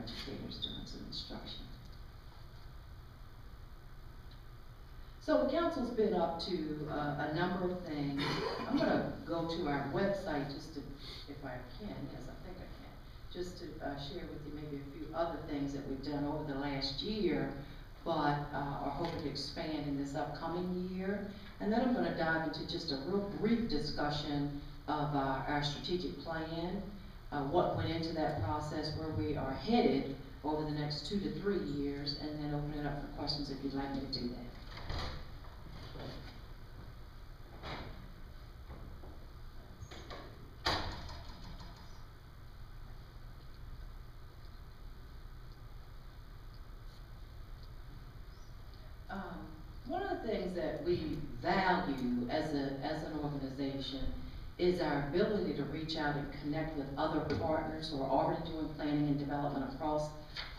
educators doing some instruction. So the council's been up to a number of things. I'm going to go to our website just to, if I can, yes, I think I can, just to share with you maybe a few other things that we've done over the last year, but are hoping to expand in this upcoming year. And then I'm going to dive into just a real brief discussion of our strategic plan, what went into that process, where we are headed over the next 2 to 3 years, and then open it up for questions if you'd like me to do that. One of the things that we value as an organization is our ability to reach out and connect with other partners who are already doing planning and development across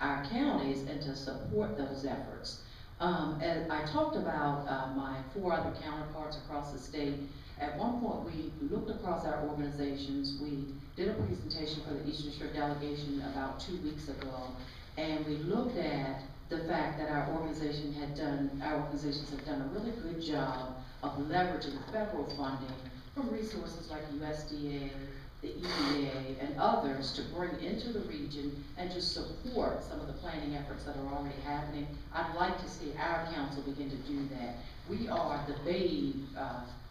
our counties and to support those efforts. And I talked about my 4 other counterparts across the state. At one point, we looked across our organizations. We did a presentation for the Eastern Shore delegation about 2 weeks ago, and we looked at the fact that our organizations have done a really good job of leveraging federal funding from resources like USDA, the EPA, and others to bring into the region and to support some of the planning efforts that are already happening. I'd like to see our council begin to do that. We are the babe,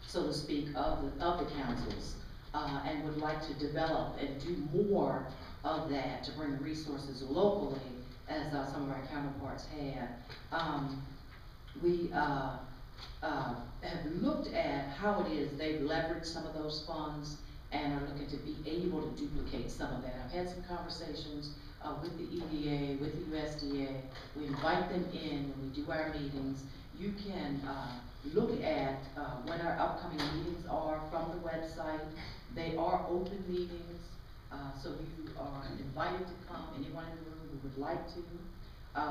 so to speak, of the councils, and would like to develop and do more of that to bring resources locally, as some of our counterparts have. We have looked at how it is they've leveraged some of those funds and are looking to be able to duplicate some of that. I've had some conversations with the EPA, with the USDA. We invite them in when we do our meetings. You can look at when our upcoming meetings are from the website. They are open meetings, so you are invited to come, anyone in the room who would like to.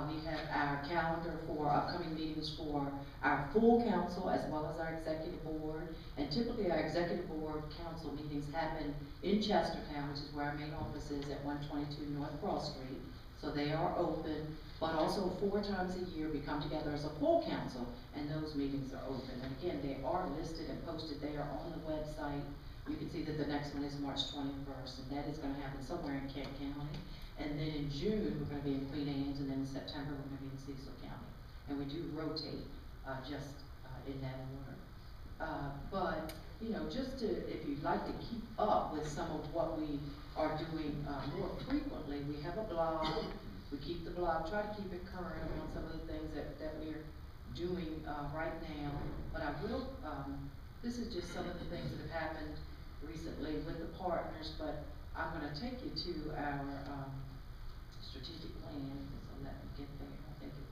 We have our calendar for upcoming meetings for our full council as well as our executive board. And typically our executive board council meetings happen in Chestertown, which is where our main office is at 122 North Cross Street. So they are open, but also 4 times a year we come together as a full council, and those meetings are open. And again, they are listed and posted there on the website. You can see that the next one is March 21st, and that is going to happen somewhere in Kent County. And then in June, we're going to be in Queen Anne's, and then in September, we're going to be in Cecil County. And we do rotate just in that order. But, you know, just to, if you'd like to keep up with some of what we are doing more frequently, we have a blog. We keep the blog, try to keep it current on some of the things that we're doing right now. But I will, this is just some of the things that have happened recently with the partners, but I'm going to take you to our strategic plan, so let me get there. I think it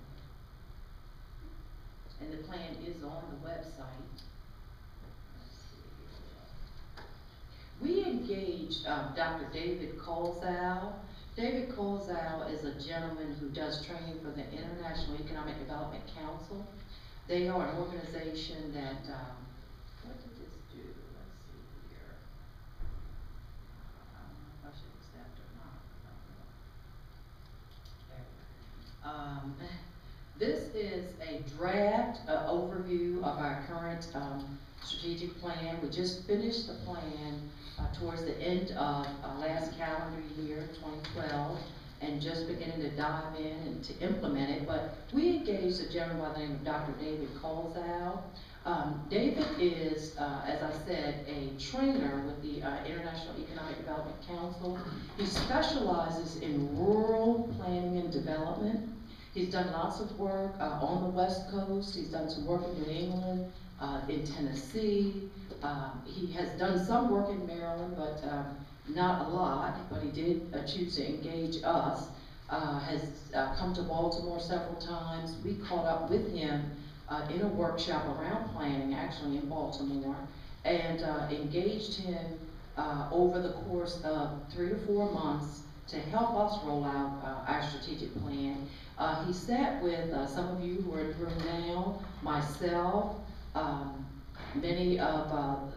will. And the plan is on the website. We engaged Dr. David Colesau. David Colesau is a gentleman who does training for the International Economic Development Council. They are an organization that, what did this do? Let's see here. I don't know if I should accept or not. This is a draft overview of our current strategic plan. We just finished the plan towards the end of last calendar year, 2012, and just beginning to dive in and to implement it. But we engaged a gentleman by the name of Dr. David Colesau. David is, as I said, a trainer with the International Economic Development Council. He specializes in rural planning and development. He's done lots of work on the West Coast. He's done some work in New England, in Tennessee. He has done some work in Maryland, but not a lot, but he did choose to engage us. Has come to Baltimore several times. We caught up with him in a workshop around planning, actually in Baltimore, and engaged him over the course of 3 to 4 months to help us roll out our strategic plan. He sat with some of you who are in the room now, myself, many of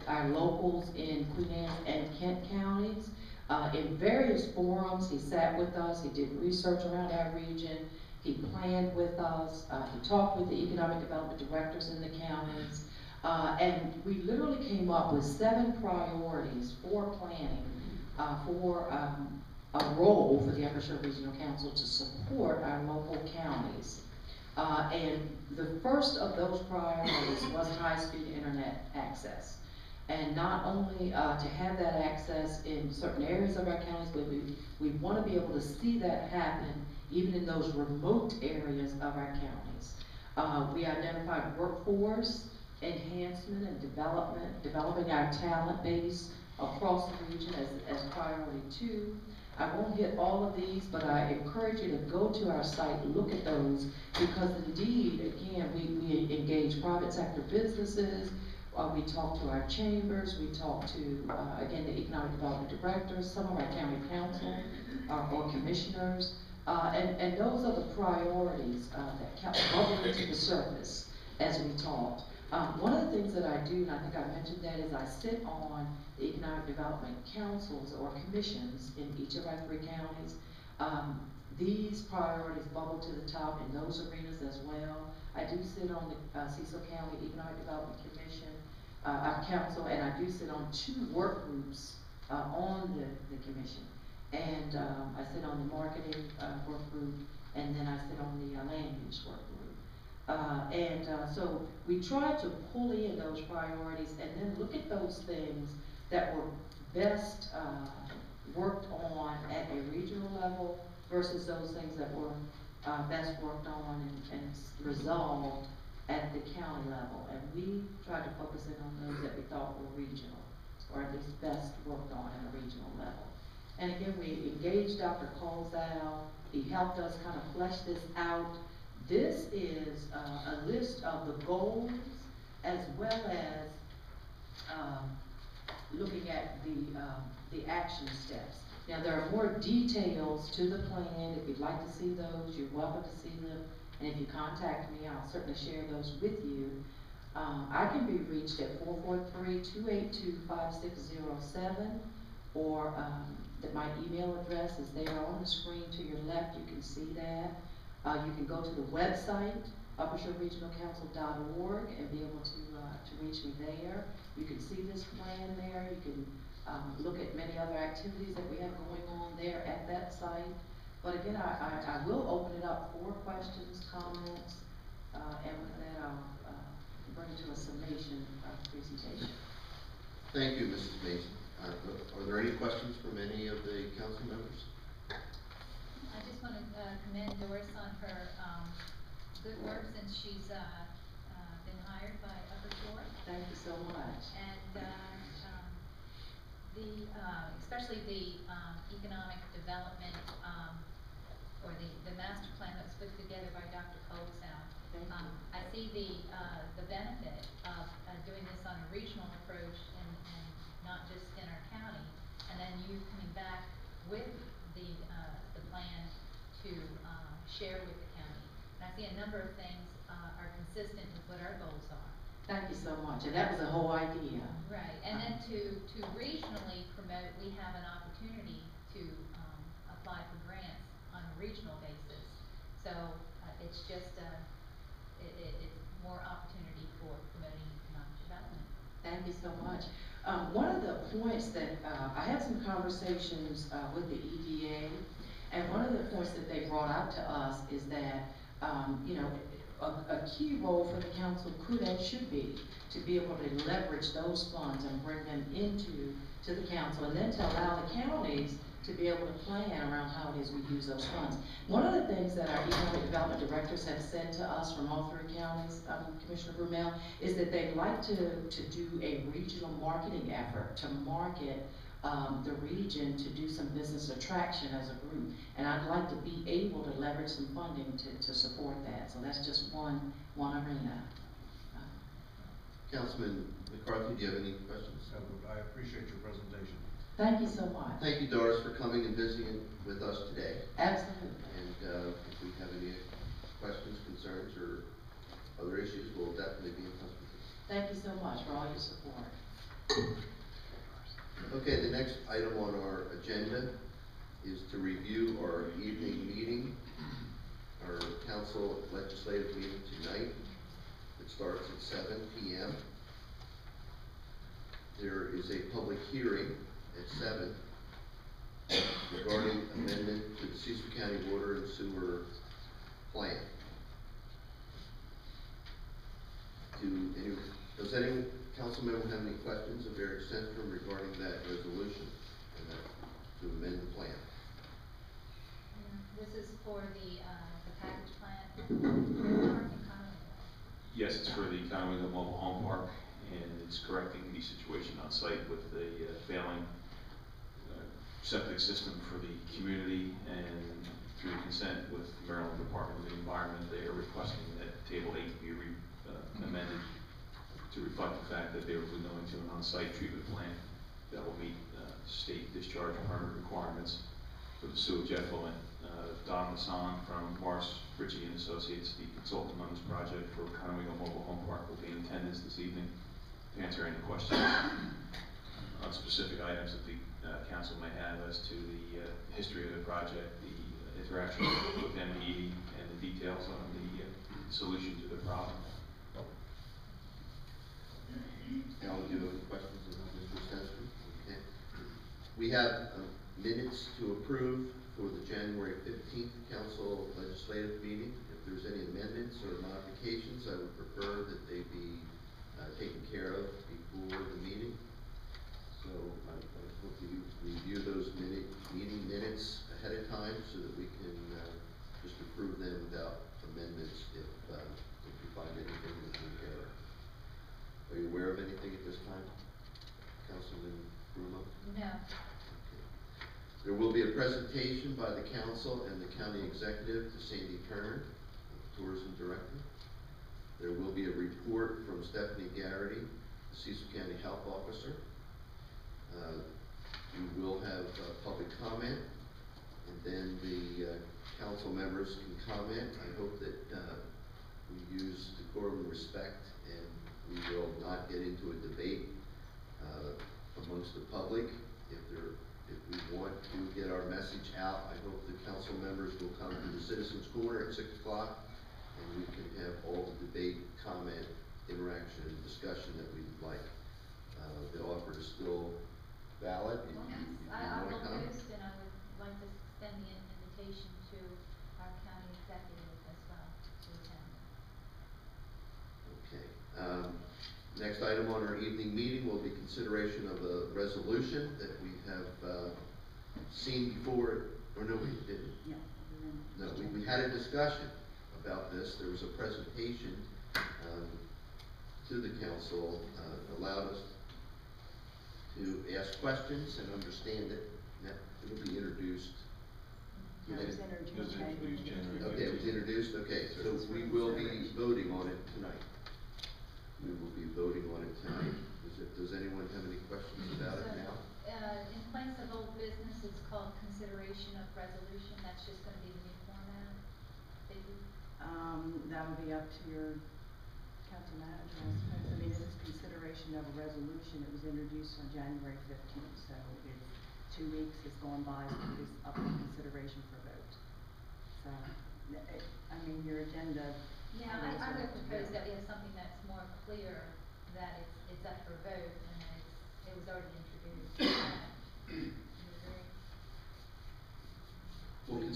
our locals in Queen Anne and Kent counties. In various forums, he sat with us, he did research around our region, he planned with us, he talked with the economic development directors in the counties, and we literally came up with 7 priorities for planning, for a role for the Upper Shore Regional Council to support our local counties. And the first of those priorities was high-speed internet access. And not only to have that access in certain areas of our counties, but we want to be able to see that happen even in those remote areas of our counties. We identified workforce enhancement and development, developing our talent base across the region as priority 2. I won't hit all of these, but I encourage you to go to our site, look at those, because indeed, again, we engage private sector businesses, we talk to our chambers, we talk to, again, the economic development directors, some of our county council, or commissioners, and those are the priorities that kept bubbling to the surface as we talked. One of the things that I do, and I think I mentioned that, is I sit on the economic development councils or commissions in each of our 3 counties. These priorities bubble to the top in those arenas as well. I do sit on the Cecil County Economic Development Commission, our council, and I do sit on 2 work groups on the commission. And I sit on the marketing work group, and then I sit on the land use work group. So we try to pull in those priorities and then look at those things that were best worked on at a regional level versus those things that were best worked on and resolved at the county level. And we tried to focus in on those that we thought were regional, or at least best worked on at a regional level. And again, we engaged Dr. Colesal. He helped us kind of flesh this out. This is a list of the goals as well as looking at the action steps. Now, there are more details to the plan. If you'd like to see those, you're welcome to see them. And if you contact me, I'll certainly share those with you. I can be reached at 443-282-5607, or my email address is there on the screen to your left. You can see that. You can go to the website, uppershoreregionalcouncil.org, and be able to reach me there. You can see this plan there. You can look at many other activities that we have going on there at that site. But again, I will open it up for questions, comments, and with that I'll bring it to a summation of the presentation. Thank you, Mrs. Mason. Are there any questions from any of the council members? I just want to commend Doris on her good work since she's been hired by Upper Shore. Thank you so much. And especially the economic development or the master plan that was put together by Dr. Colesal. I see the benefit of doing this on a regional approach and not just in our county, and then you coming back with the plan to share with the county. And I see a number of things are consistent with what our goals are. Thank you so much, and that was the whole idea. Right, and then to regionally promote, we have an opportunity to apply for grants on a regional basis. So it's just it's more opportunity for promoting economic development. Thank you so much. One of the points that I had some conversations with the EDA, and one of the points that they brought out to us is that you know, a key role for the council could and should be to be able to leverage those funds and bring them into the council, and then to allow the counties to be able to plan around how it is we use those funds. One of the things that our economic development directors have said to us from all 3 counties, Commissioner Brumell, is that they'd like to do a regional marketing effort to market the region to do some business attraction as a group. And I'd like to be able to leverage some funding to support that. So that's just one arena. Councilman McCarthy, do you have any questions? I appreciate your presentation. Thank you so much. Thank you, Doris, for coming and visiting with us today. Absolutely. And if we have any questions, concerns, or other issues, we'll definitely be in touch with you. Thank you so much for all your support. Okay, the next item on our agenda starts at 7 p.m. There is a public hearing at 7 regarding amendment to the Cecil County Water and Sewer Plan. Does any council member have any questions of Eric Senstrom regarding that resolution and to amend the plan? This is for the package plant in Conway. Yes, it's for the Conway Mobile Home Park, and it's correcting the situation on site with the failing septic system for the community, and through consent with Maryland Department of the Environment, they are requesting that Table 8 be amended to reflect the fact that they will be going to an on-site treatment plant that will meet state discharge permit requirements for the sewage effluent. Don Masson from Morris, Ritchie and Associates, the consultant on this project for Conway Mobile Home Park, will be in attendance this evening to answer any questions on specific items that the council may have as to the history of the project, the interaction with MDE, and the details on the solution to the problem. Al, do you have any questions of Mr. Senstrom? Okay. We have minutes to approve for the January 15th council legislative meeting. If there's any amendments or modifications, I would prefer that they be taken care of before the meeting. So I hope you review those meeting minutes ahead of time so that we can just approve them without amendments if you find anything that's in error. Are you aware of anything at this time, Councilman Bruno? No. There will be a presentation by the council and the county executive to Sandy Turner, Tourism Director. There will be a report from Stephanie Garrity, the Cecil County Health Officer. We will have public comment, and then the council members can comment. I hope that we use decorum and respect, and we will not get into a debate amongst the public. If we want to get our message out, I hope the council members will come to the Citizens Corner at 6 o'clock, and we can have all the debate, comment, interaction, and discussion that we'd like. The offer is still valid. If Well, you I want to will come. post, and I would like to extend the invitation to our county executive as well to attend. Okay. Next item on our evening meeting will be consideration of a resolution that we have seen before, or no, we didn't. No, we had a discussion about this. There was a presentation to the council, allowed us to ask questions and understand it. That it will be introduced. No, it was introduced January. Okay, it was introduced, okay, so we will be voting on it tonight. We will be voting on it tonight. Does anyone have any questions about it now? In place of old business, it's called consideration of resolution. That's just gonna be the new format. That would be up to your council manager, I suppose. I mean, this is consideration of a resolution. It was introduced on January 15th, so it's 2 weeks has gone by, so it is up for consideration for vote. So, I mean, your agenda. Yeah, I would propose that we have something that's more clear, that it's up for vote, and that it was already introduced. You agree? Well,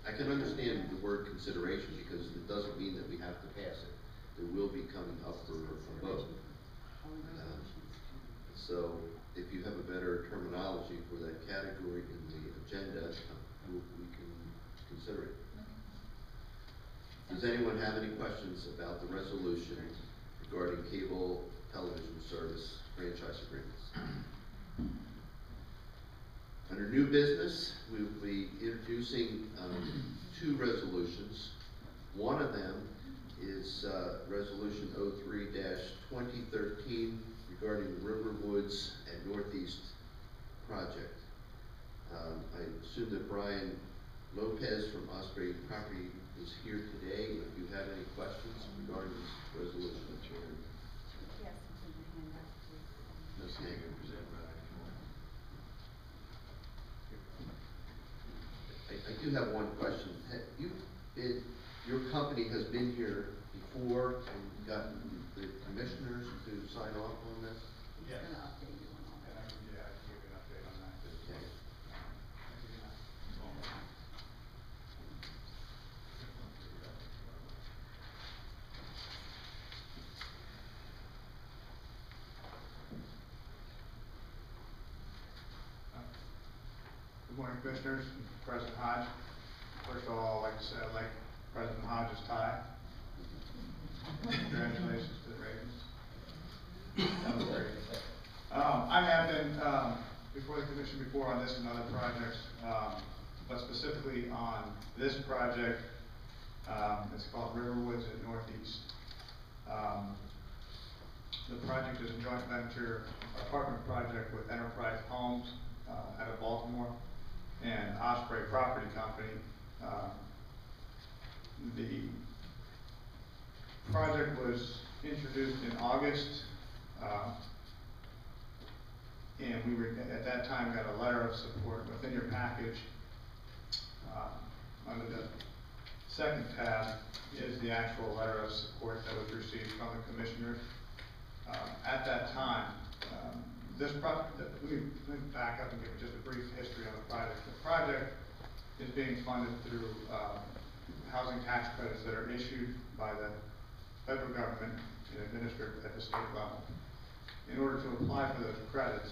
I can understand the word consideration because it doesn't mean that we have to pass it. It will be coming up for a vote. So if you have a better terminology for that category in the agenda, we can consider it. Does anyone have any questions about the resolution regarding cable television service franchise agreements? Under new business, we will be introducing 2 resolutions. One of them is Resolution 03-2013 regarding the Riverwoods and Northeast project. I assume that Brian Lopez from Osprey Property is here today. If you have any questions regarding this resolution. Yes, it's in the handout, please. That's the thing we present, I do have one question. Have you been your company has been here before and gotten the commissioners to sign off on this? He's Yes. gonna update you on all And that. I can give you an update on that. Okay. Thank you. Good morning, Commissioners, President Hodge. First of all, I'd like to say I like President Hodge's tie. Congratulations to the Ravens. That was great. I have been, before the commission before on this and other projects, but specifically on this project, it's called Riverwoods at Northeast. The project is a joint venture apartment project with Enterprise Homes, out of Baltimore, and Osprey Property Company. The project was introduced in August, and we were, at that time, got a letter of support within your package. Under the second tab is the actual letter of support that was received from the commissioners. At that time, let me back up and give just a brief history on the project. The project is being funded through housing tax credits that are issued by the federal government and administered at the state level. In order to apply for those credits,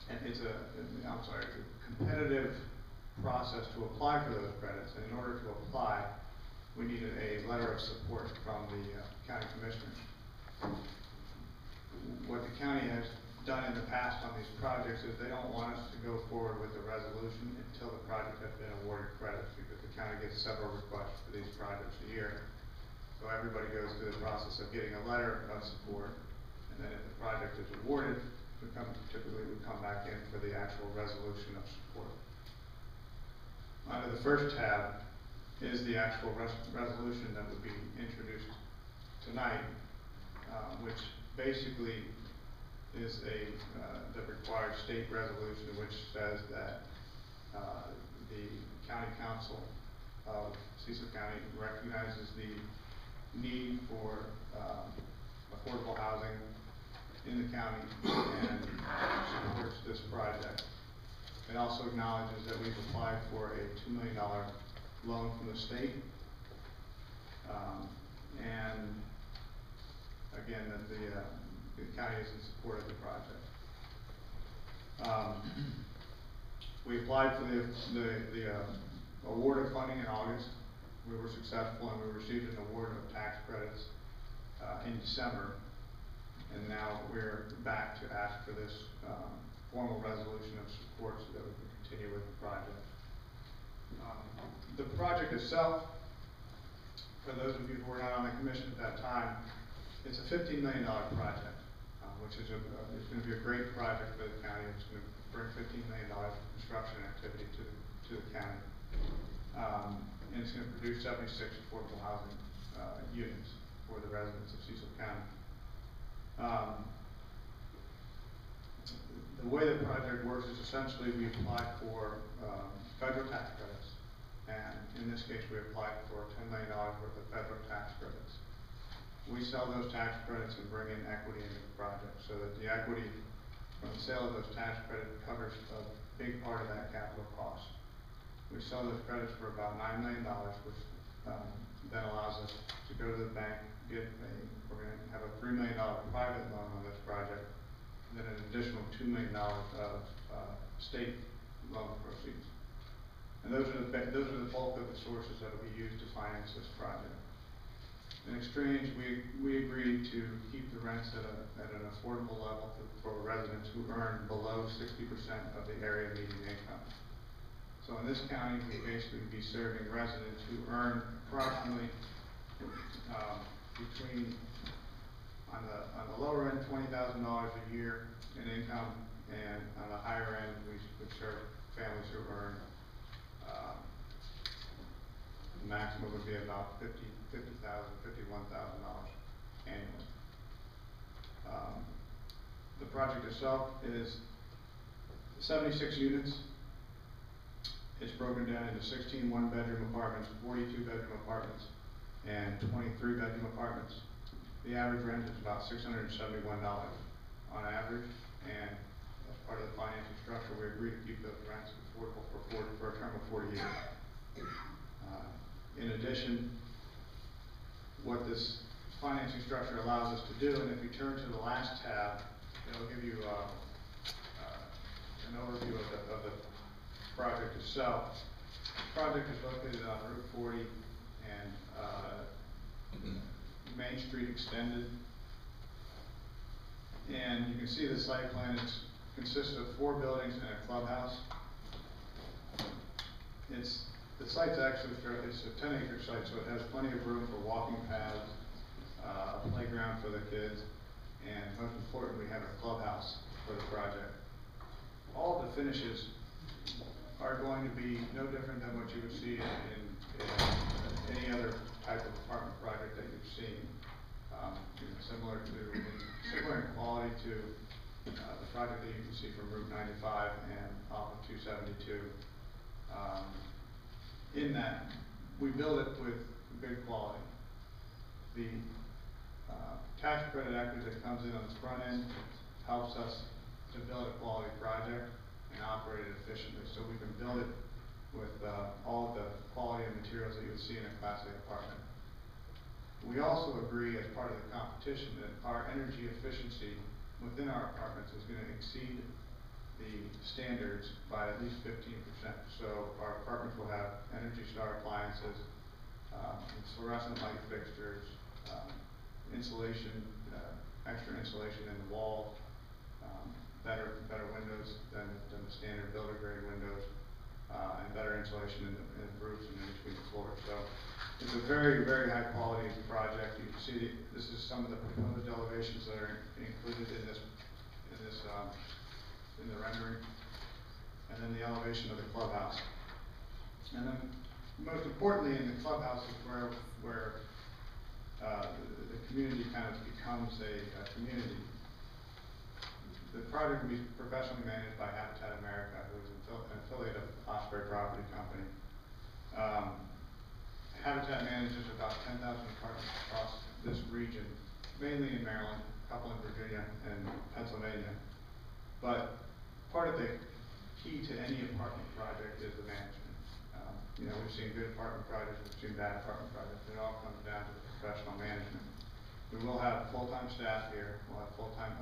and it's a competitive process to apply for those credits, and in order to apply, we needed a letter of support from the county commissioners. What the county has done in the past on these projects is they don't want us to go forward with the resolution until the project has been awarded credits, because the county gets several requests for these projects a year. So everybody goes through the process of getting a letter of support, and then if the project is awarded, typically we come back in for the actual resolution of support. Under the first tab is the actual resolution that would be introduced tonight, which basically is the required state resolution, which says that the county council of Cecil County recognizes the need for affordable housing in the county and supports this project. It also acknowledges that we've applied for a $2 million loan from the state, and again, that the county is in support of the project. We applied for the award of funding in August. We were successful, and we received an award of tax credits in December, and now we're back to ask for this formal resolution of support so that we can continue with the project. The project itself, for those of you who were not on the commission at that time, it's a $15 million project, which is it's going to be a great project for the county. It's going to bring $15 million of construction activity to the county. And it's going to produce 76 affordable housing units for the residents of Cecil County. The way the project works is essentially we apply for federal tax credits, and in this case we applied for $10 million worth of federal tax credits. We sell those tax credits and bring in equity into the project, so that the equity from the sale of those tax credits covers a big part of that capital cost. We sell those credits for about $9 million, which then allows us to go to the bank, we're going to have a $3 million private loan on this project, and then an additional $2 million of state loan proceeds. And those are the bulk of the sources that will be used to finance this project. In exchange, we agreed to keep the rents at an affordable level for residents who earn below 60% of the area median income. So in this county, we basically be serving residents who earn approximately between, on the lower end, $20,000 a year in income, and on the higher end, we serve families who earn the maximum would be about $51,000 annually. The project itself is 76 units. It's broken down into 16 one-bedroom apartments, 42 bedroom apartments, and 23 bedroom apartments. The average rent is about $671 on average, and as part of the financing structure, we agree to keep those rents affordable for a term of 40 years. In addition, what this financing structure allows us to do, and if you turn to the last tab, it'll give you an overview of the project itself. The project is located on Route 40 and Main Street extended. And you can see the site plan consists of 4 buildings and a clubhouse. The site's actually it's a 10-acre site, so it has plenty of room for walking paths, a playground for the kids, and most importantly, we have a clubhouse for the project. All of the finishes are going to be no different than what you would see in any other type of apartment project that you've seen. Similar in quality to the project that you can see from Route 95 and off of 272. In that, we build it with good quality. The tax credit equity that comes in on the front end helps us to build a quality project and operate it efficiently, so we can build it with all of the quality and materials that you would see in a Class A apartment. We also agree as part of the competition that our energy efficiency within our apartments is going to exceed the standards by at least 15%. So our apartments will have Energy Star appliances, fluorescent light fixtures, insulation, extra insulation in the walls, better windows than the standard builder grade windows, and better insulation in the roofs and in between the floors. So it's a very, very high quality project. You can see this is some of the proposed elevations that are included in the rendering, and then the elevation of the clubhouse. And then most importantly in the clubhouse is where the community kind of becomes a community. The project will be professionally managed by Habitat America, who is an affiliate of Osprey Property Company. Habitat manages about 10,000 apartments across this region, mainly in Maryland, a couple in Virginia and Pennsylvania. But part of the key to any apartment project is the management. We've seen good apartment projects, we've seen bad apartment projects. It all comes down to the professional management. We will have full-time staff here. We'll have a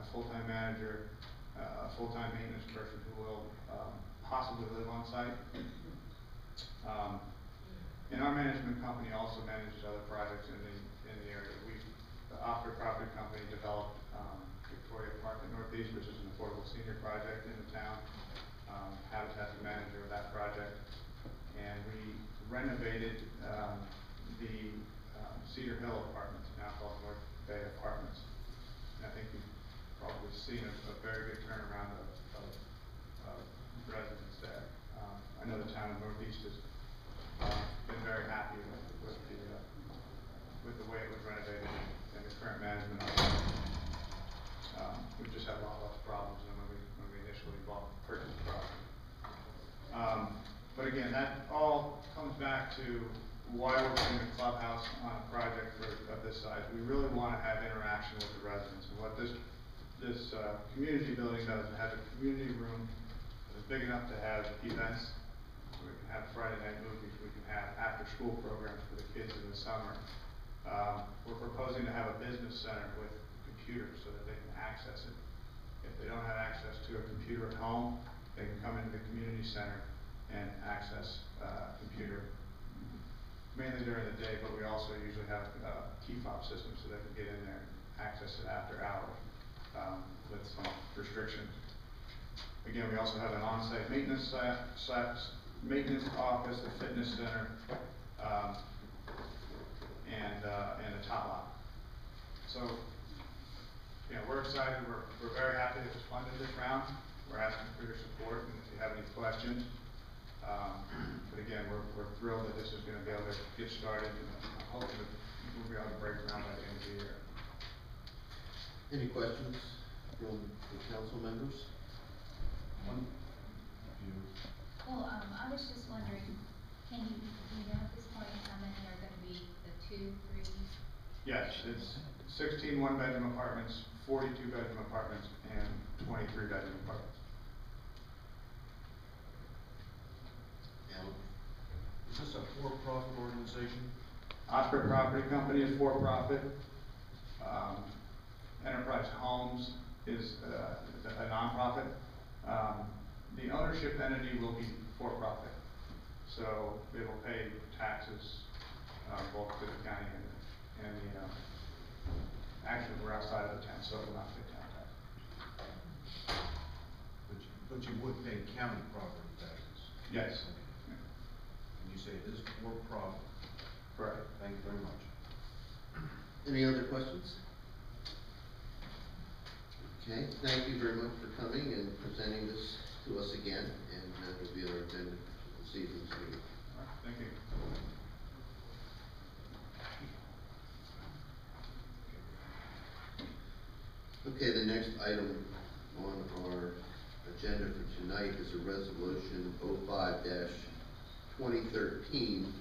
full-time manager, a full-time maintenance person who will possibly live on site. And our management company also manages other projects in the area. The Osprey Property Company developed Victoria Park in Northeast, which is an affordable senior project in the town. Habitat's the manager of that project. And we renovated the Cedar Hill Apartments, now called North Bay Apartments. And I think you've probably seen a very good turnaround of residents there. I know the town of Northeast has been very happy with the way it was renovated and the current management of it. We've just had a lot less problems than when we initially purchased the property. But again, that all comes back to why we're putting a clubhouse on a project of this size. We really want to have interaction with the residents, and what this community building does, it has a community room that's big enough to have events. We can have Friday night movies, we can have after-school programs for the kids in the summer. We're proposing to have a business center with computers so that they can access it. If they don't have access to a computer at home, they can come into the community center and access a computer, mainly during the day, but we also usually have key fob systems so they can get in there and access it after hours with some restrictions. Again, we also have an on-site maintenance office, a fitness center, and a tot lot. So, we're excited. We're very happy that it was funded this round. We're asking for your support, and if you have any questions. But again, we're thrilled that this is going to be able to get started, and I'm hoping that we'll be able to break ground by the end of the year. Any questions from the council members? One, few. Well, I was just wondering, do you know at this point how many are gonna be the 2, 3? Yes, it's 16 one-bedroom apartments, 42 bedroom apartments, and 23 bedroom apartments. Alan? Is this a for-profit organization? Osprey Property Company is for-profit. Enterprise Homes is a nonprofit. The ownership entity will be for-profit, so they will pay taxes both to the county and the, actually, we're outside of the town, so it will not pay town tax. But you would pay county property taxes? Yes. And you say it is for-profit? Correct. Thank you very much. Any other questions? Okay, thank you very much for coming and presenting this to us again, and it'll be on our agenda for this evening's meeting. All right, thank you. Okay, the next item on our agenda for tonight is a resolution 05-2013,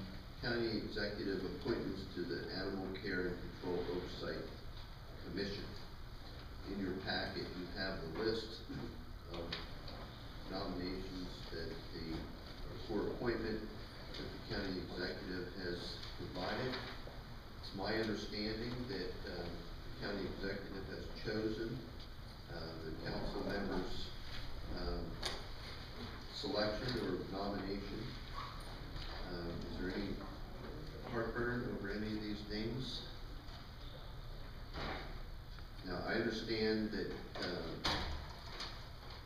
County Executive Appointments to the Animal Care and Control Oversight Commission. In your packet, you have the list of nominations that for appointment that the county executive has provided. It's my understanding that the county executive has chosen the council members' selection or nomination. Is there any heartburn over any of these names? Now, I understand that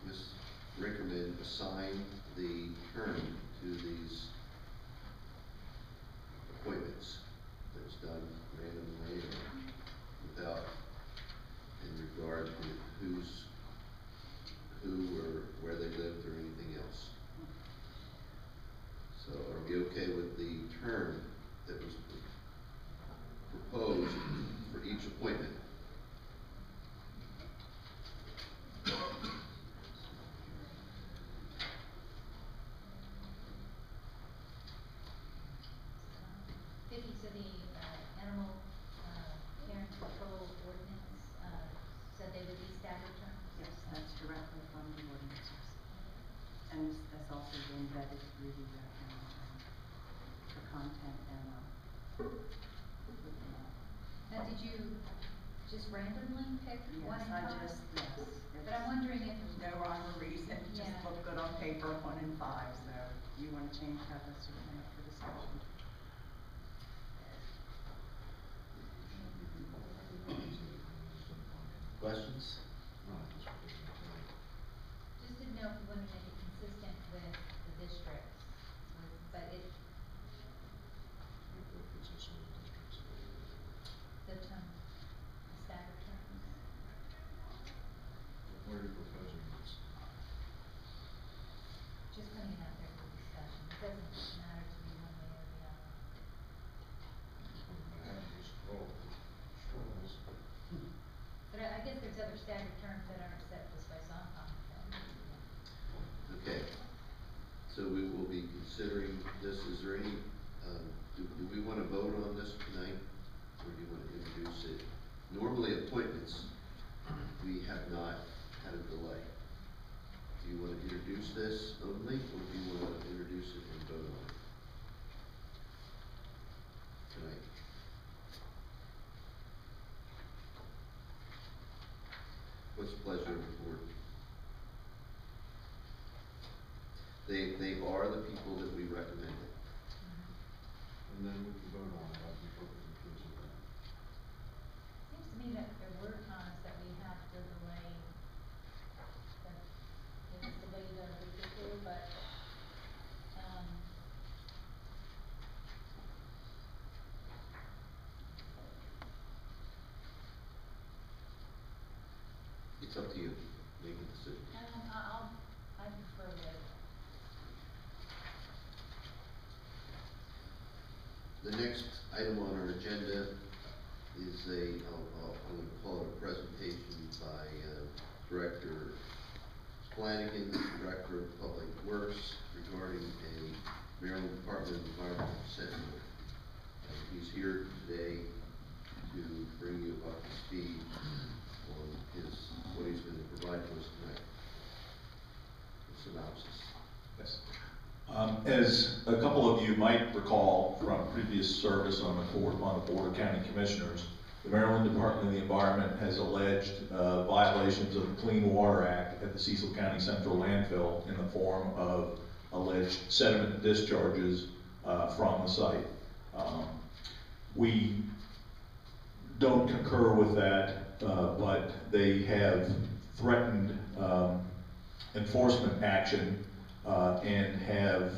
Ms. Rinkerman assigned the term to these appointments. That was done randomly or without, in regard to who or where they lived or anything else. So are we okay with the term that was proposed for each appointment? Vicki, so the, animal, care and control ordinance, said they would be staggered terms? Yes, that's directly from the ordinances. And that's also been vetted through the content and, Now, did you just randomly pick one yes, and I five? just, yes. But I'm wondering if, There's no rhyme or reason, it just Yeah. looked good on paper, 1 and 5, so if you wanna change that, that's certainly up for discussion. Questions? just didn't know if you wanted to make it consistent with the districts, but it, the term, staggered terms. What are you proposing this? Just putting it out there for discussion, it doesn't matter to me one way or the other. But I guess there's other staggered terms that aren't set just by SONCOM. Okay. So we will be considering this. Is there any, do we want to vote on this tonight? Or do you want to introduce it? Normally appointments, we have not had a delay. Do you want to introduce this only, or do you want to introduce it and vote on it tonight? What's the pleasure of the board? They are the people that we recommended. And then we can vote on it, I'd be perfectly pleased with that. Seems to me that there were times that we have to delay, that it was delayed a week or two, but, It's up to you. Make a decision. I prefer later. The next item on our agenda is I'm going to call it a presentation by Director Flanagan, Director of Public Works, regarding a Maryland Department of Environmental Sentinel. He's here today to bring you up to speed on what he's going to provide to us tonight. A synopsis. Yes. As a couple of you might recall from previous service on the Board of County Commissioners, the Maryland Department of the Environment has alleged violations of the Clean Water Act at the Cecil County Central Landfill in the form of alleged sediment discharges from the site. We don't concur with that, but they have threatened enforcement action and have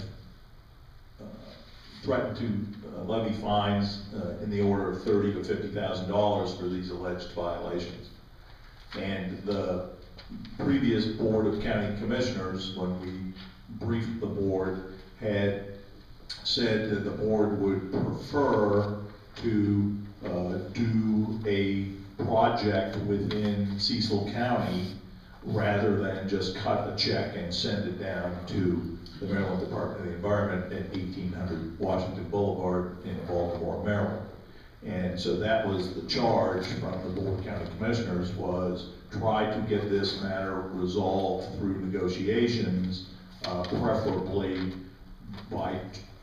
threatened to levy fines in the order of $30,000 to $50,000 for these alleged violations. And the previous Board of County Commissioners, when we briefed the board, had said that the board would prefer to do a project within Cecil County rather than just cut a check and send it down to the Maryland Department of the Environment at 1800 Washington Boulevard in Baltimore, Maryland. And so that was the charge from the Board of County Commissioners, was try to get this matter resolved through negotiations, preferably by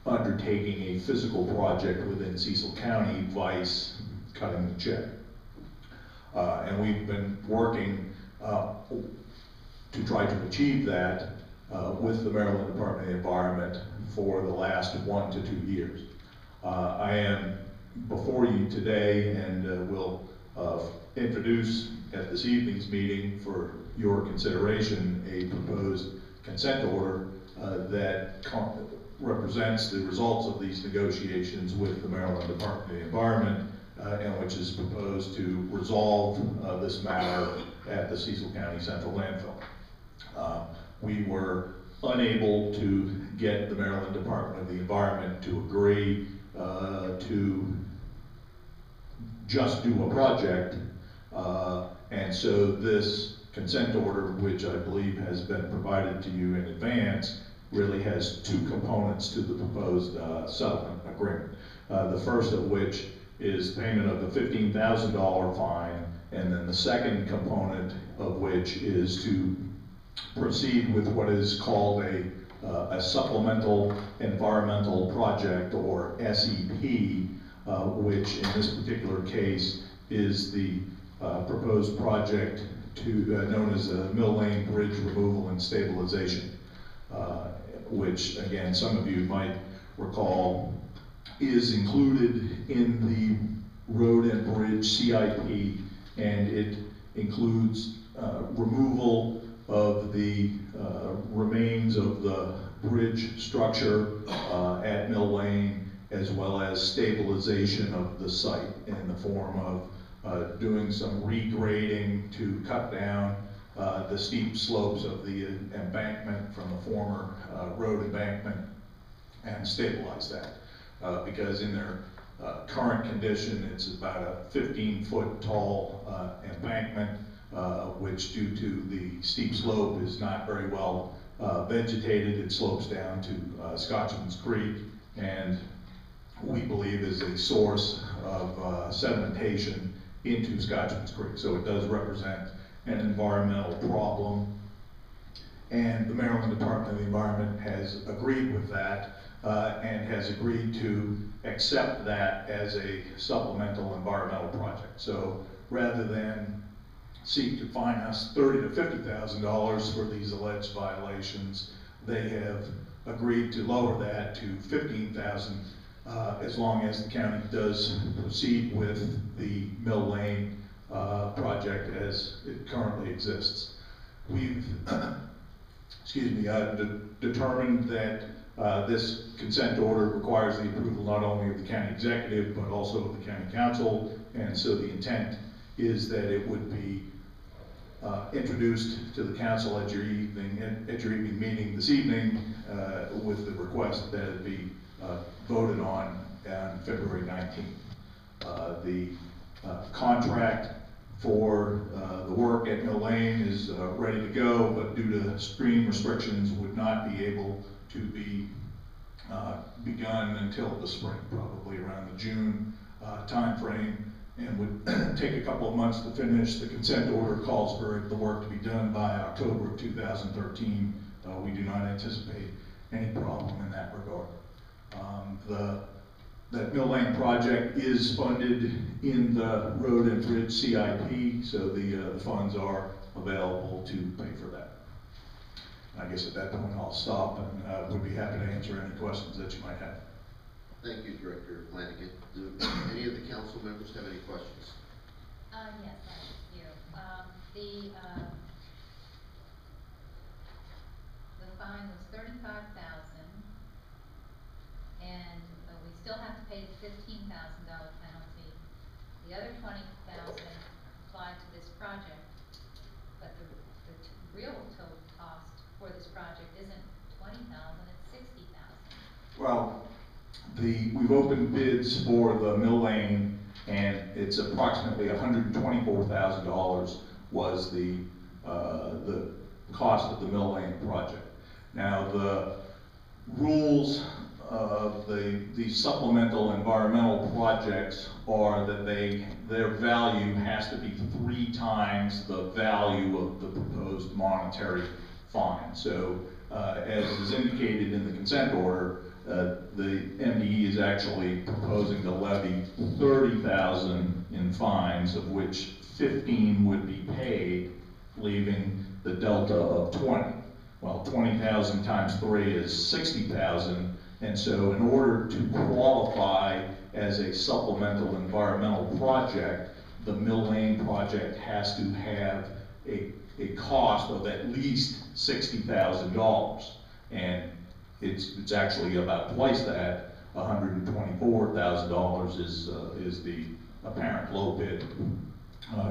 undertaking a physical project within Cecil County, vice cutting the check. And we've been working to try to achieve that with the Maryland Department of the Environment for the last 1 to 2 years. I am before you today and will introduce at this evening's meeting for your consideration a proposed consent order that represents the results of these negotiations with the Maryland Department of the Environment and which is proposed to resolve this matter at the Cecil County Central Landfill. We were unable to get the Maryland Department of the Environment to agree to just do a project, and so this consent order, which I believe has been provided to you in advance, really has two components to the proposed settlement agreement. The first of which is payment of the $15,000 fine, and then the second component of which is to proceed with what is called a supplemental environmental project, or SEP, which in this particular case is the proposed project known as the Mill Lane Bridge Removal and Stabilization, which again some of you might recall is included in the Road and Bridge CIP, and it includes removal of the remains of the bridge structure at Mill Lane, as well as stabilization of the site in the form of doing some regrading to cut down the steep slopes of the embankment from the former road embankment and stabilize that. Because in their current condition, it's about a 15-foot tall embankment, which due to the steep slope is not very well vegetated. It slopes down to Scotchman's Creek, and we believe is a source of sedimentation into Scotchman's Creek. So it does represent an environmental problem, and the Maryland Department of the Environment has agreed with that and has agreed to accept that as a supplemental environmental project. So rather than seek to fine us $30,000 to $50,000 for these alleged violations, they have agreed to lower that to $15,000 as long as the county does proceed with the Mill Lane project as it currently exists. We've determined that this consent order requires the approval not only of the county executive but also of the county council, and so the intent is that it would be introduced to the council at your evening meeting this evening with the request that it be voted on February 19th. The contract for the work at Mill Lane is ready to go, but due to stream restrictions would not be able to be begun until the spring, probably around the June timeframe, and would take a couple of months to finish. The consent order calls for the work to be done by October of 2013. We do not anticipate any problem in that regard. That Mill Lane project is funded in the Road and Bridge CIP, so the funds are available to pay for that. I guess at that point I'll stop and would be happy to answer any questions that you might have. Thank you, Director Flanagan. Do any of the council members have any questions? Yes, I do. The fine was $35,000, and we still have to pay the $15,000 penalty. The other $20,000 applied to this project, but the real total cost for this project isn't $20,000, it's $60,000. Well, we've opened bids for the Mill Lane, and it's approximately $124,000 was the cost of the Mill Lane project. Now, the rules of the supplemental environmental projects are that their value has to be 3 times the value of the proposed monetary fine. So, as is indicated in the consent order, the MDE is actually proposing to levy $30,000 in fines, of which 15 would be paid, leaving the delta of 20. Well, 20,000 times 3 is 60,000, and so in order to qualify as a supplemental environmental project, the Mill Lane project has to have a cost of at least $60,000, and it's actually about twice that. $124,000 is the apparent low bid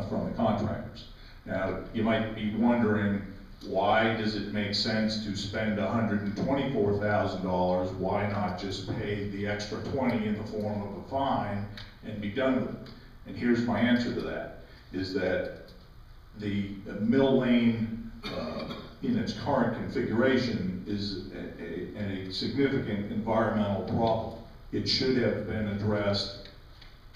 from the contractors. Now, you might be wondering, why does it make sense to spend $124,000? Why not just pay the extra 20 in the form of a fine and be done with it? And here's my answer to that, is that the Mill Lane, in its current configuration, is a significant environmental problem. It should have been addressed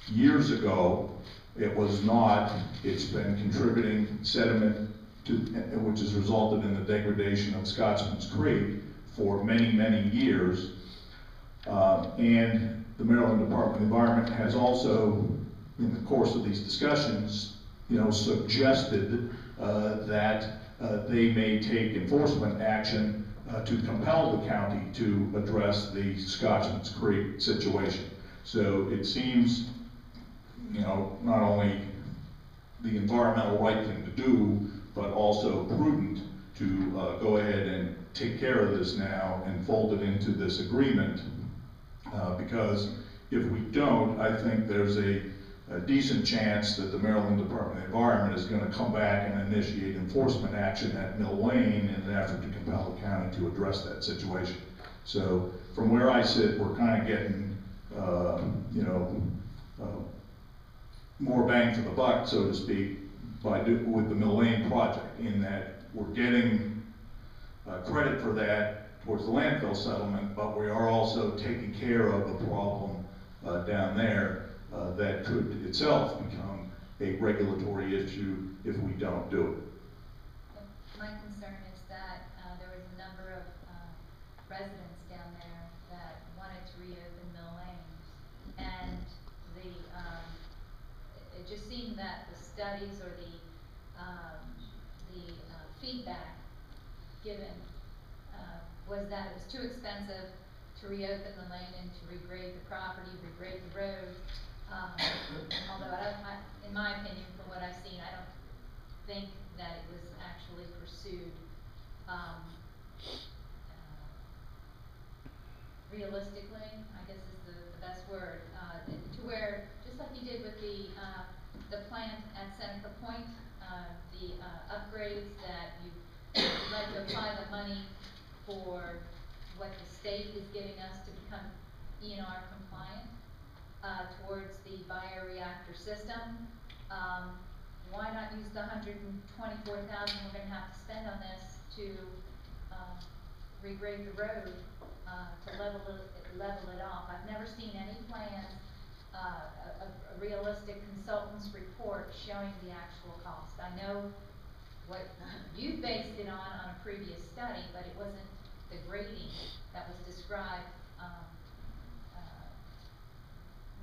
years ago. It was not. It's been contributing sediment which has resulted in the degradation of Scotsman's Creek for many, many years. And the Maryland Department of Environment has also, in the course of these discussions, suggested that they may take enforcement action to compel the county to address the Scotsman's Creek situation. So it seems, not only the environmental right thing to do, but also prudent to go ahead and take care of this now and fold it into this agreement, because if we don't, I think there's a decent chance that the Maryland Department of Environment is going to come back and initiate enforcement action at Mill Lane in an effort to compel the county to address that situation. So from where I sit, we're kind of getting, more bang for the buck, so to speak, with the Mill Lane project, in that we're getting credit for that towards the landfill settlement, but we are also taking care of a problem down there that could itself become a regulatory issue if we don't do it. My concern is that there was a number of residents down there that wanted to reopen Mill Lane, and it just seemed that the studies or the feedback given was that it was too expensive to reopen the lane and to regrade the property, regrade the road. Although in my opinion, from what I've seen, I don't think that it was actually pursued realistically, I guess is the best word, to where, just like you did with the plant at Seneca Point, the upgrades that you'd like to apply the money for what the state is giving us to become ENR compliant towards the bioreactor system. why not use the $124,000 we're gonna have to spend on this to, regrade the road, to level it off? I've never seen any plans, a realistic consultant's report showing the actual cost. I know what you based it on a previous study, but it wasn't the grading that was described,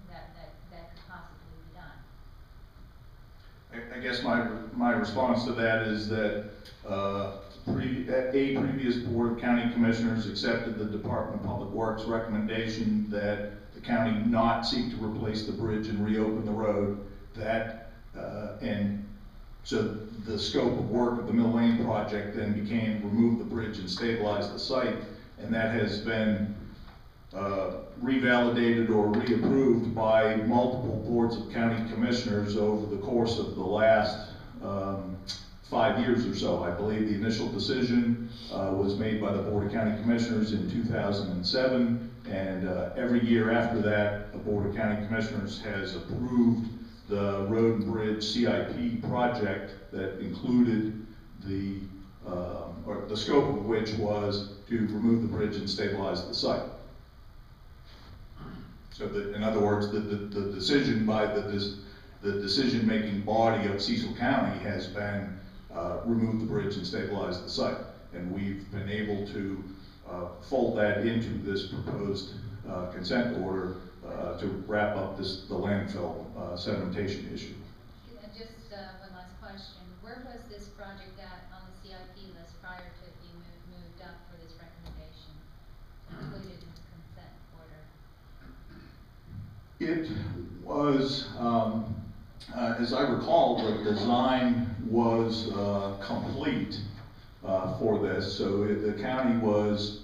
that could possibly be done. I guess my response to that is that a previous Board of County Commissioners accepted the Department of Public Works recommendation that the county not seek to replace the bridge and reopen the road. And so the scope of work of the Mill Lane project then became remove the bridge and stabilize the site, and that has been revalidated or reapproved by multiple boards of county commissioners over the course of the last 5 years or so. I believe the initial decision was made by the Board of County Commissioners in 2007, and every year after that, the Board of County Commissioners has approved the road and bridge CIP project that included or the scope of which was to remove the bridge and stabilize the site. So that, in other words, the decision by the decision-making body of Cecil County has been remove the bridge and stabilize the site. And we've been able to fold that into this proposed consent order to wrap up the landfill sedimentation issue. Just one last question. Where was this project at on the CIP list prior to it being moved up for this recommendation, included in the consent order? It was, as I recall, the design was complete for this, so the county was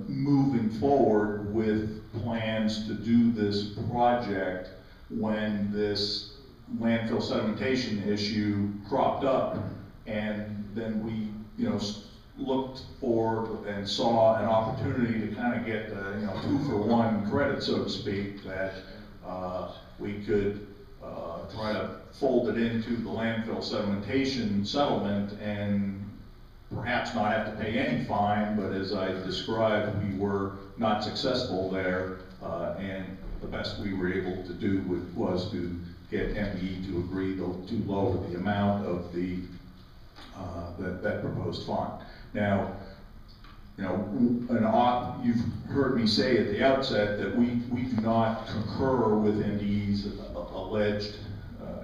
moving forward with plans to do this project when this landfill sedimentation issue cropped up, and then we, looked for and saw an opportunity to kind of get, 2-for-1 credit, so to speak, that we could try to fold it into the landfill sedimentation settlement and perhaps not have to pay any fine, but as I described, we were not successful there, and the best we were able to do was to get ME to agree to lower the amount of the that proposed fine. Now, you've heard me say at the outset that we do not concur with MDE's alleged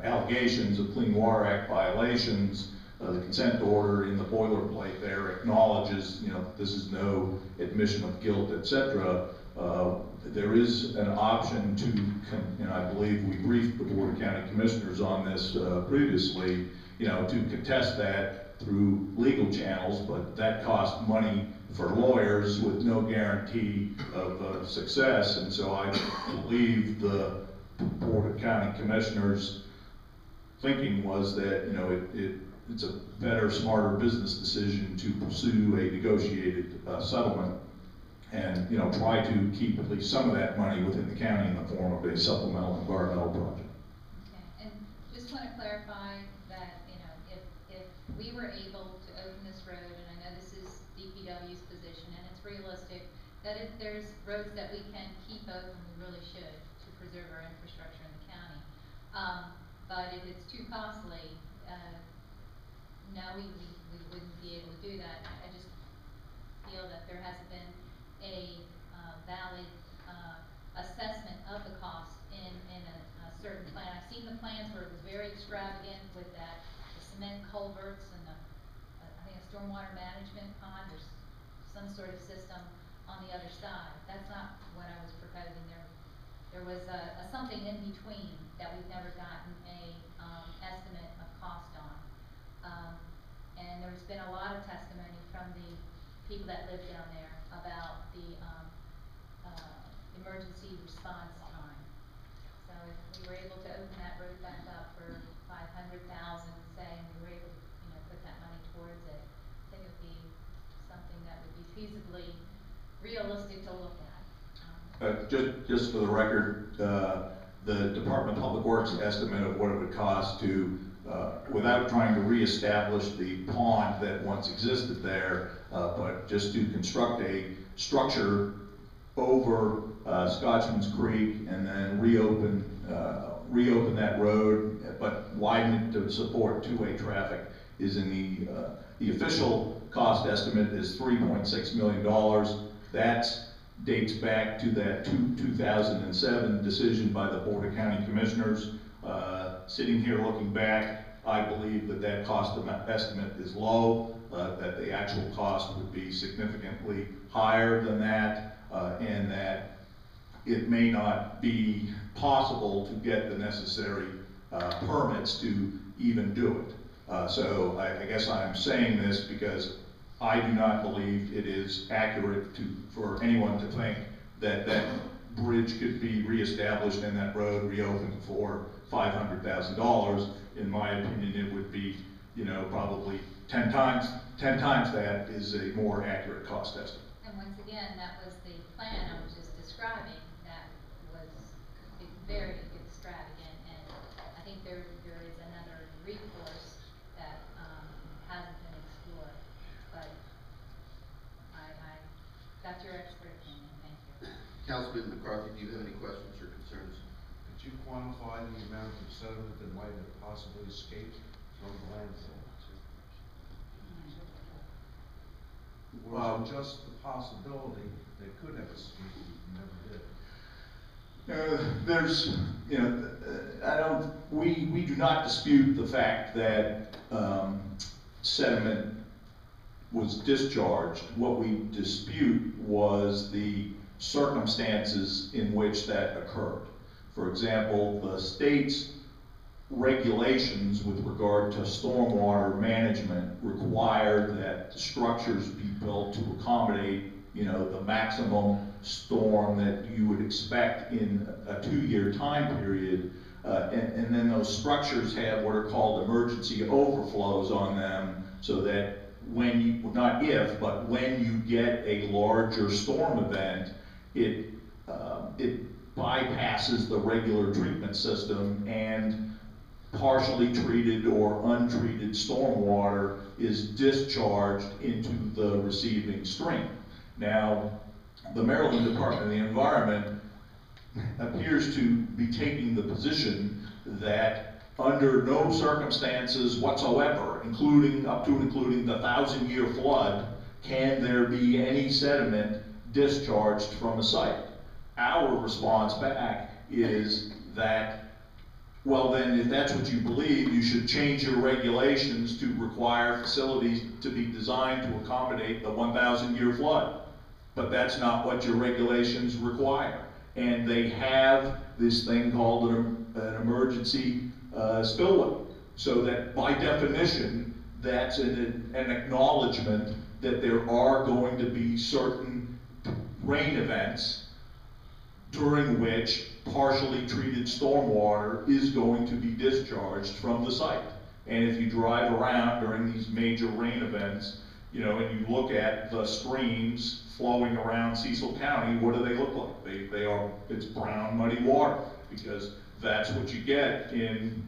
allegations of Clean Water Act violations. The consent order in the boilerplate there acknowledges, this is no admission of guilt, etc. There is an option to, I believe we briefed the Board of County Commissioners on this previously, to contest that through legal channels, but that costs money for lawyers with no guarantee of success, and so I believe the Board of County Commissioners' thinking was that, it's a better, smarter business decision to pursue a negotiated settlement and, try to keep at least some of that money within the county in the form of a supplemental environmental project. Okay, and just want to clarify that, if we were able to open this road, and I know this is DPW's position, and it's realistic, that if there's roads that we can keep open, we really should, to preserve our infrastructure in the county. But if it's too costly, no, we wouldn't be able to do that. I just feel that there hasn't been a valid assessment of the cost in a certain plan. I've seen the plans where it was very extravagant with the cement culverts and I think a stormwater management pond or some sort of system on the other side. That's not what I was proposing. There was something in between that we've never gotten a estimate of cost on. And there's been a lot of testimony from the people that live down there about the emergency response time. So if we were able to open that road back up for $500,000, say, and we were able to, put that money towards it, I think it would be something that would be feasibly realistic to look at. Just for the record, the Department of Public Works estimate of what it would cost to without trying to reestablish the pond that once existed there, but just to construct a structure over Scotchman's Creek and then reopen that road, but widen it to support two-way traffic is in the official cost estimate is $3.6 million. That dates back to that 2007 decision by the Board of County Commissioners. Sitting here looking back, I believe that cost estimate is low, that the actual cost would be significantly higher than that, and that it may not be possible to get the necessary permits to even do it. So I guess I'm saying this because I do not believe it is accurate for anyone to think that that bridge could be reestablished and that road reopened for $500,000. In my opinion, it would be, probably 10 times that is a more accurate cost estimate. And once again, that was the plan I was just describing, that was very extravagant, and I think there is another recourse that, hasn't been explored, but I got your expert opinion, thank you. Councilman McCarthy, do you have any questions or concerns? Could you quantify the amount of sediment that might have possibly escaped from the landfill? Was it just the possibility they could have escaped and never did? There's, we do not dispute the fact that sediment was discharged. What we dispute was the circumstances in which that occurred. For example, the state's regulations with regard to stormwater management require that the structures be built to accommodate, the maximum storm that you would expect in a 2-year time period. And then those structures have what are called emergency overflows on them, so that when you, not if, but when you get a larger storm event, it bypasses the regular treatment system, and partially treated or untreated stormwater is discharged into the receiving stream. Now, the Maryland Department of the Environment appears to be taking the position that under no circumstances whatsoever, including the 1,000-year flood, can there be any sediment discharged from a site. Our response back is that, well then, if that's what you believe, you should change your regulations to require facilities to be designed to accommodate the 1,000-year flood. But that's not what your regulations require. And they have this thing called an emergency spillway. So that by definition, that's an acknowledgement that there are going to be certain rain events during which partially treated stormwater is going to be discharged from the site. And if you drive around during these major rain events, and you look at the streams flowing around Cecil County, what do they look like? It's brown, muddy water, because that's what you get in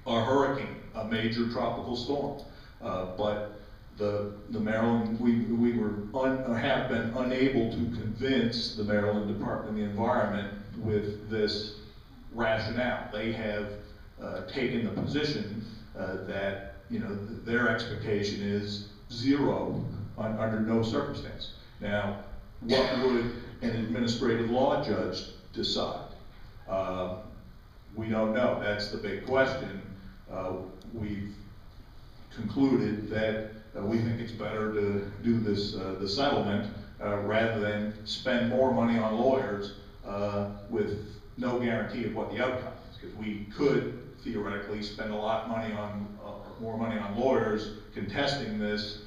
a hurricane, a major tropical storm. But the Maryland, we have been unable to convince the Maryland Department of the Environment with this rationale. They have taken the position that their expectation is zero under no circumstance. Now, what would an administrative law judge decide? We don't know. That's the big question. We've concluded that we think it's better to do this the settlement rather than spend more money on lawyers with no guarantee of what the outcome is. Because we could theoretically spend a lot of money on more money on lawyers contesting this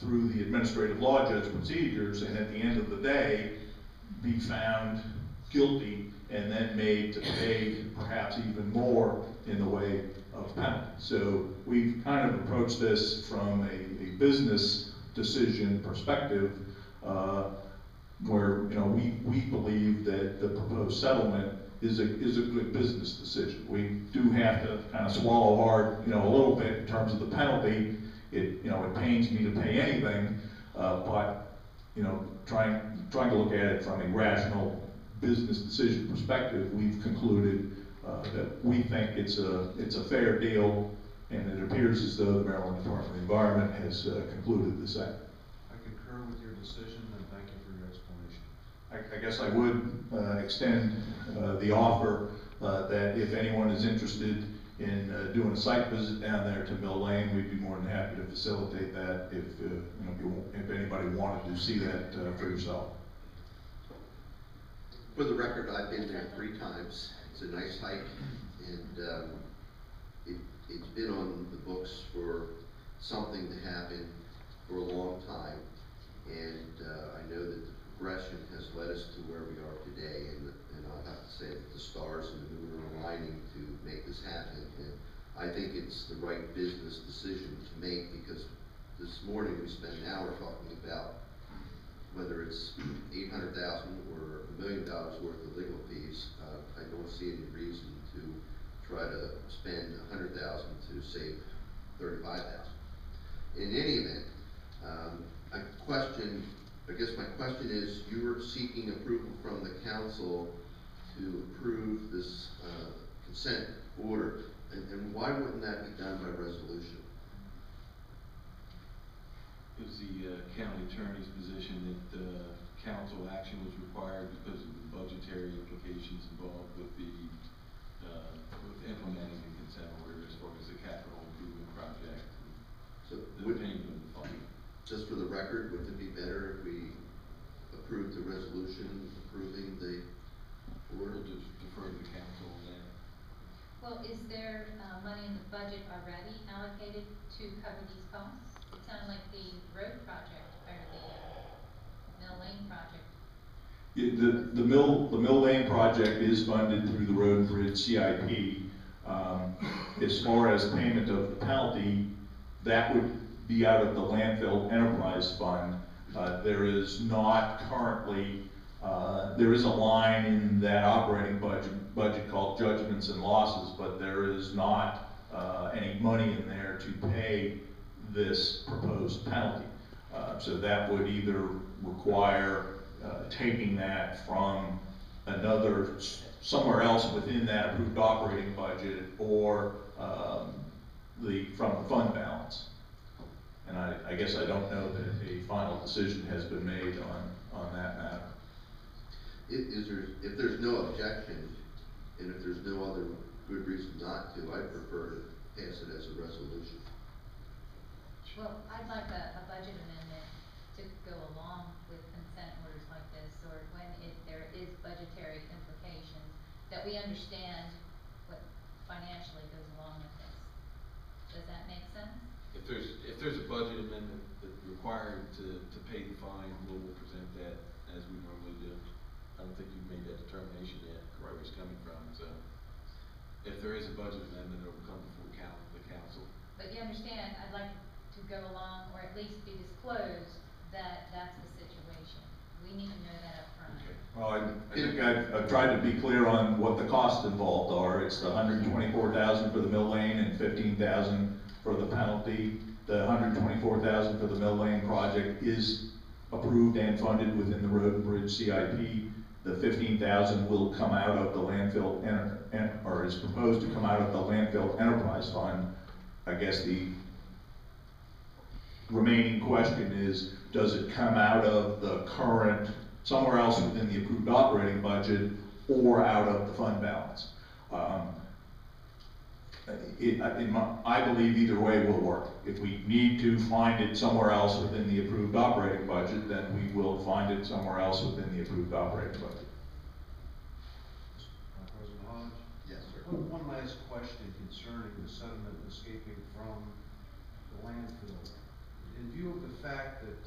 through the administrative law judge procedures, and at the end of the day, be found guilty and then made to pay perhaps even more in the way of penalty. So we've kind of approached this from a business decision perspective, where we believe that the proposed settlement is a good business decision. We do have to kind of swallow hard, a little bit in terms of the penalty. It pains me to pay anything, but, trying to look at it from a rational business decision perspective, we've concluded that we think it's a fair deal, and it appears as though the Maryland Department of the Environment has concluded the same. I concur with your decision, and thank you for your explanation. I guess I would extend the offer that if anyone is interested in doing a site visit down there to Mill Lane, we'd be more than happy to facilitate that if anybody wanted to see that for yourself. For the record, I've been there 3 times. It's a nice hike, and it's been on the books for something to happen for a long time. And I know that the progression has led us to where we are today, and I'll have to say that the stars and the moon are aligning to make this happen. And I think it's the right business decision to make, because this morning we spent an hour talking about whether it's $800,000 or $1 million worth of legal fees. I don't see any reason to try to spend $100,000 to save $35,000. In any event, I guess my question is, you are seeking approval from the council to approve this consent order, and why wouldn't that be done by resolution? It was the county attorney's position that council action was required because of the budgetary implications involved with with implementing the consent order as far as the capital improvement project. So The payment of the fund. just for the record, wouldn't it be better if we approved the resolution approving the order? We'll just defer to the council on that. Well, is there money in the budget already allocated to cover these costs? It sounded like the road project, or the Mill Lane project. The Mill Lane project is funded through the Road and Bridge CIP. As far as payment of the penalty, that would be out of the landfill enterprise fund. There is not currently, there is a line in that operating budget called judgments and losses, but there is not any money in there to pay this proposed penalty. So that would either require taking that from somewhere else within that approved operating budget, or from the fund balance. And I guess I don't know that a final decision has been made on that matter. If there's no objection, and if there's no other good reason not to, I'd prefer to pass it as a resolution. Well, I'd like a budget amendment to go along with consent orders like this, or when there is budgetary implications, that we understand what financially goes along with this. Does that make sense? If there's a budget amendment that's required to pay the fine, we'll present that as we normally do. I don't think you've made that determination yet, where it's coming from, so if there is a budget amendment, it will come before the council. But you understand, I'd like to go along, or at least be disclosed, that that's the situation. We need to know that up front. Okay. Well, I think I've tried to be clear on what the costs involved are. It's the $124,000 for the Mill Lane and $15,000 for the penalty. The $124,000 for the Mill Lane project is approved and funded within the Road and Bridge CIP. The $15,000 will come out of the landfill, or is proposed to come out of the landfill enterprise fund. I guess the remaining question is, does it come out of the current, somewhere else within the approved operating budget, or out of the fund balance? I believe either way will work. If we need to find it somewhere else within the approved operating budget, then we will find it somewhere else within the approved operating budget. President Hodge? Yes, sir. One last question concerning the sediment escaping from the landfill. In view of the fact that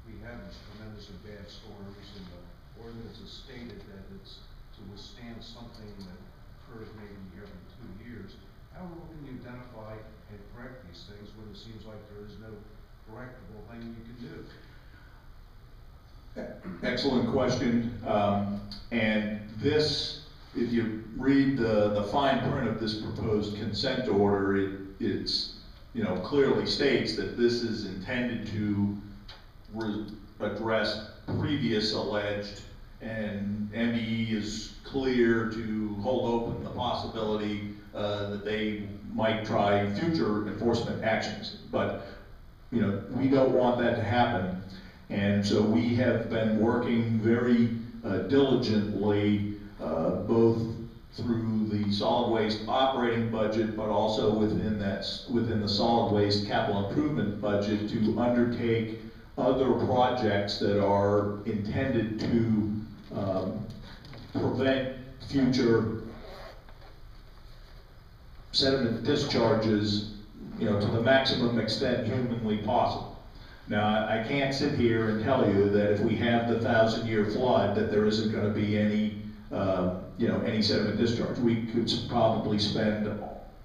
we have tremendously bad storms, and the ordinance has stated that it's to withstand something that occurs maybe every 2 years, how can you identify and correct these things when it seems like there is no correctable thing you can do? Excellent question. And this if you read the fine print of this proposed consent order, it's, you know, clearly states that this is intended to address previous alleged, and MDE is clear to hold open the possibility that they might try future enforcement actions. But, you know, we don't want that to happen. And so we have been working very diligently, both through the solid waste operating budget, but also within the solid waste capital improvement budget, to undertake other projects that are intended to prevent future sediment discharges, you know, to the maximum extent humanly possible. Now, I can't sit here and tell you that if we have the 1,000-year flood, that there isn't going to be any, you know, any sediment discharge. We could probably spend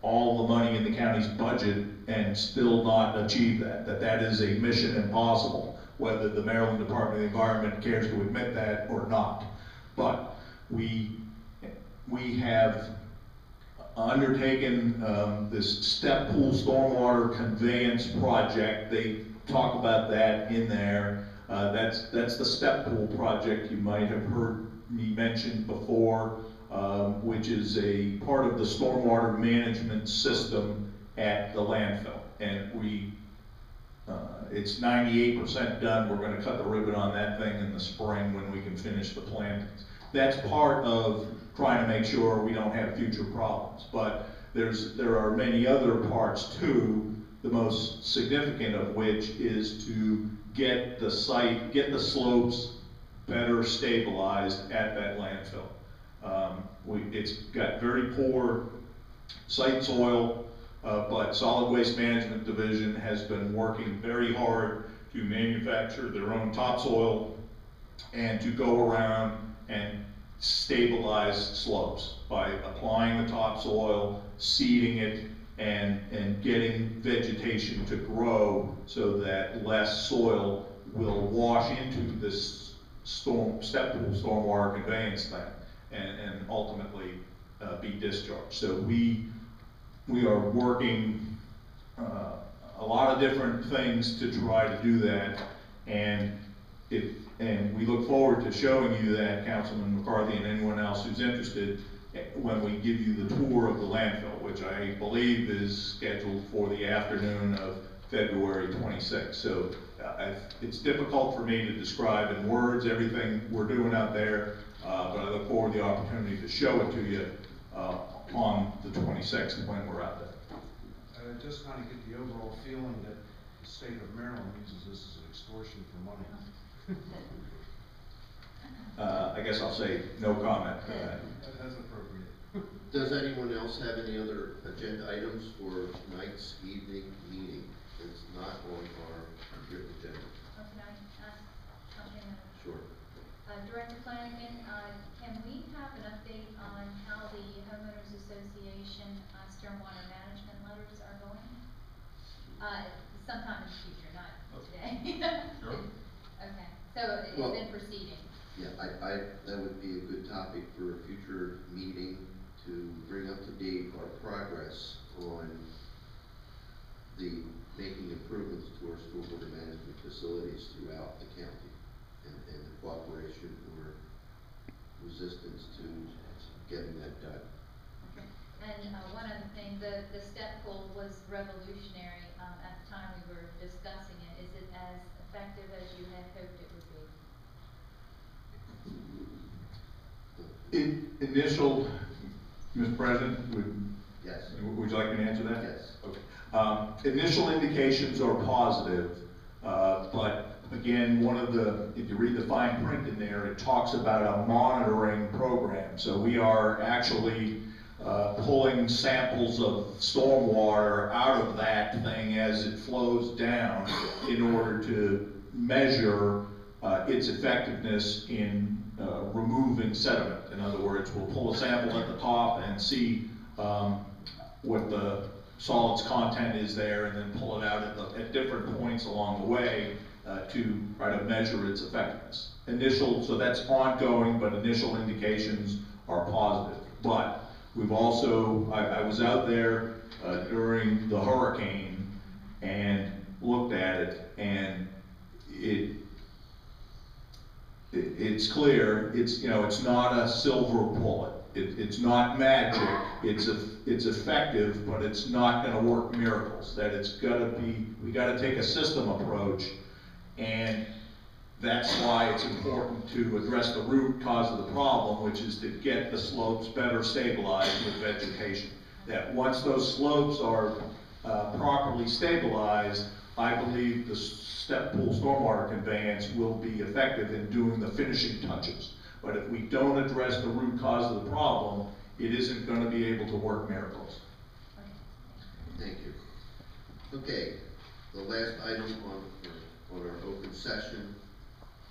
all the money in the county's budget and still not achieve that. That is a mission impossible, whether the Maryland Department of the Environment cares to admit that or not. But we have undertaken this step pool stormwater conveyance project. They talk about that in there. That's the step pool project you might have heard me mention before, which is a part of the stormwater management system at the landfill. And it's 98% done. We're going to cut the ribbon on that thing in the spring when we can finish the plantings. That's part of trying to make sure we don't have future problems. But there are many other parts too, the most significant of which is to get the slopes better stabilized at that landfill. It's got very poor site soil, but Solid Waste Management Division has been working very hard to manufacture their own topsoil and to go around and stabilize slopes by applying the topsoil, seeding it, and getting vegetation to grow so that less soil will wash into this step pool stormwater conveyance thing and ultimately be discharged. So we are working a lot of different things to try to do that, and we look forward to showing you that, Councilman McCarthy and anyone else who's interested, when we give you the tour of the landfill, which I believe is scheduled for the afternoon of February 26th. So it's difficult for me to describe in words everything we're doing out there, but I look forward to the opportunity to show it to you on the 26th when we're out there. Just kind of get the overall feeling that the state of Maryland uses this as an extortion for money. I guess I'll say no comment. That's appropriate. Does anyone else have any other agenda items for tonight's evening meeting that's not on our written agenda? Oh, can I ask something? Sure. Director Flanagan, can we have an update on how the Homeowners Association stormwater management letters are going? Sometime in the future, not today. Sure. Okay, so it's Well, been proceeding. Yeah, that would be a good topic for a future meeting to bring up to date our progress on the making improvements to our stormwater management facilities throughout the county, and the cooperation or resistance to getting that done. And one other thing, the step pool was revolutionary at the time we were discussing it. Is it as effective as you had hoped it would be? Initial, Mr. President, Yes. would you like me to answer that? Yes. Okay. Initial indications are positive, but again, if you read the fine print in there, it talks about a monitoring program. So we are actually pulling samples of stormwater out of that thing as it flows down in order to measure its effectiveness in removing sediment. In other words, we'll pull a sample at the top and see what the solids content is there, and then pull it out at different points along the way to try to measure its effectiveness. So that's ongoing, but initial indications are positive. But we've also, I was out there during the hurricane and looked at it, and it's clear, it's, you know, it's not a silver bullet. It's not magic, it's effective, but it's not gonna work miracles. That it's gotta be, we gotta take a system approach, and that's why it's important to address the root cause of the problem, which is to get the slopes better stabilized with vegetation. That once those slopes are properly stabilized, I believe the step pool stormwater conveyance will be effective in doing the finishing touches. But if we don't address the root cause of the problem, it isn't gonna be able to work miracles. Thank you. Okay, the last item on our open session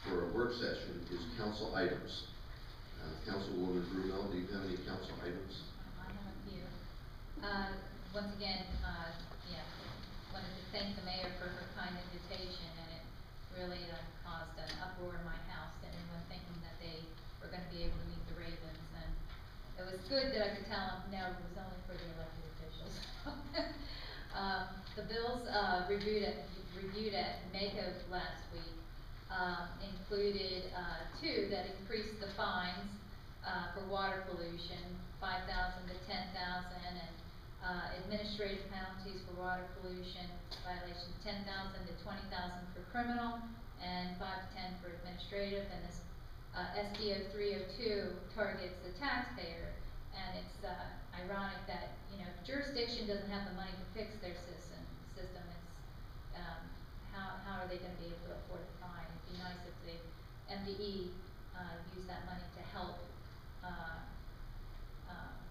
for a work session is council items. Councilwoman Brunel, do you have any council items? I have a few. Once again, wanted to thank the mayor for her kind invitation, and it really caused an uproar in my house, and everyone thinking that they were gonna be able to meet the Ravens, and it was good that I could tell them, no, it was only for the elected officials. The bills reviewed at NACO last week included two that increased the fines for water pollution, 5,000 to 10,000, and administrative penalties for water pollution violation, 10,000 to 20,000 for criminal, and 5 to 10 for administrative. And this SBO 302 targets the taxpayer, and it's ironic that, you know, jurisdiction doesn't have the money to fix their system. It's how are they going to be able to afford the fine? It'd be nice if the MDE use that money to help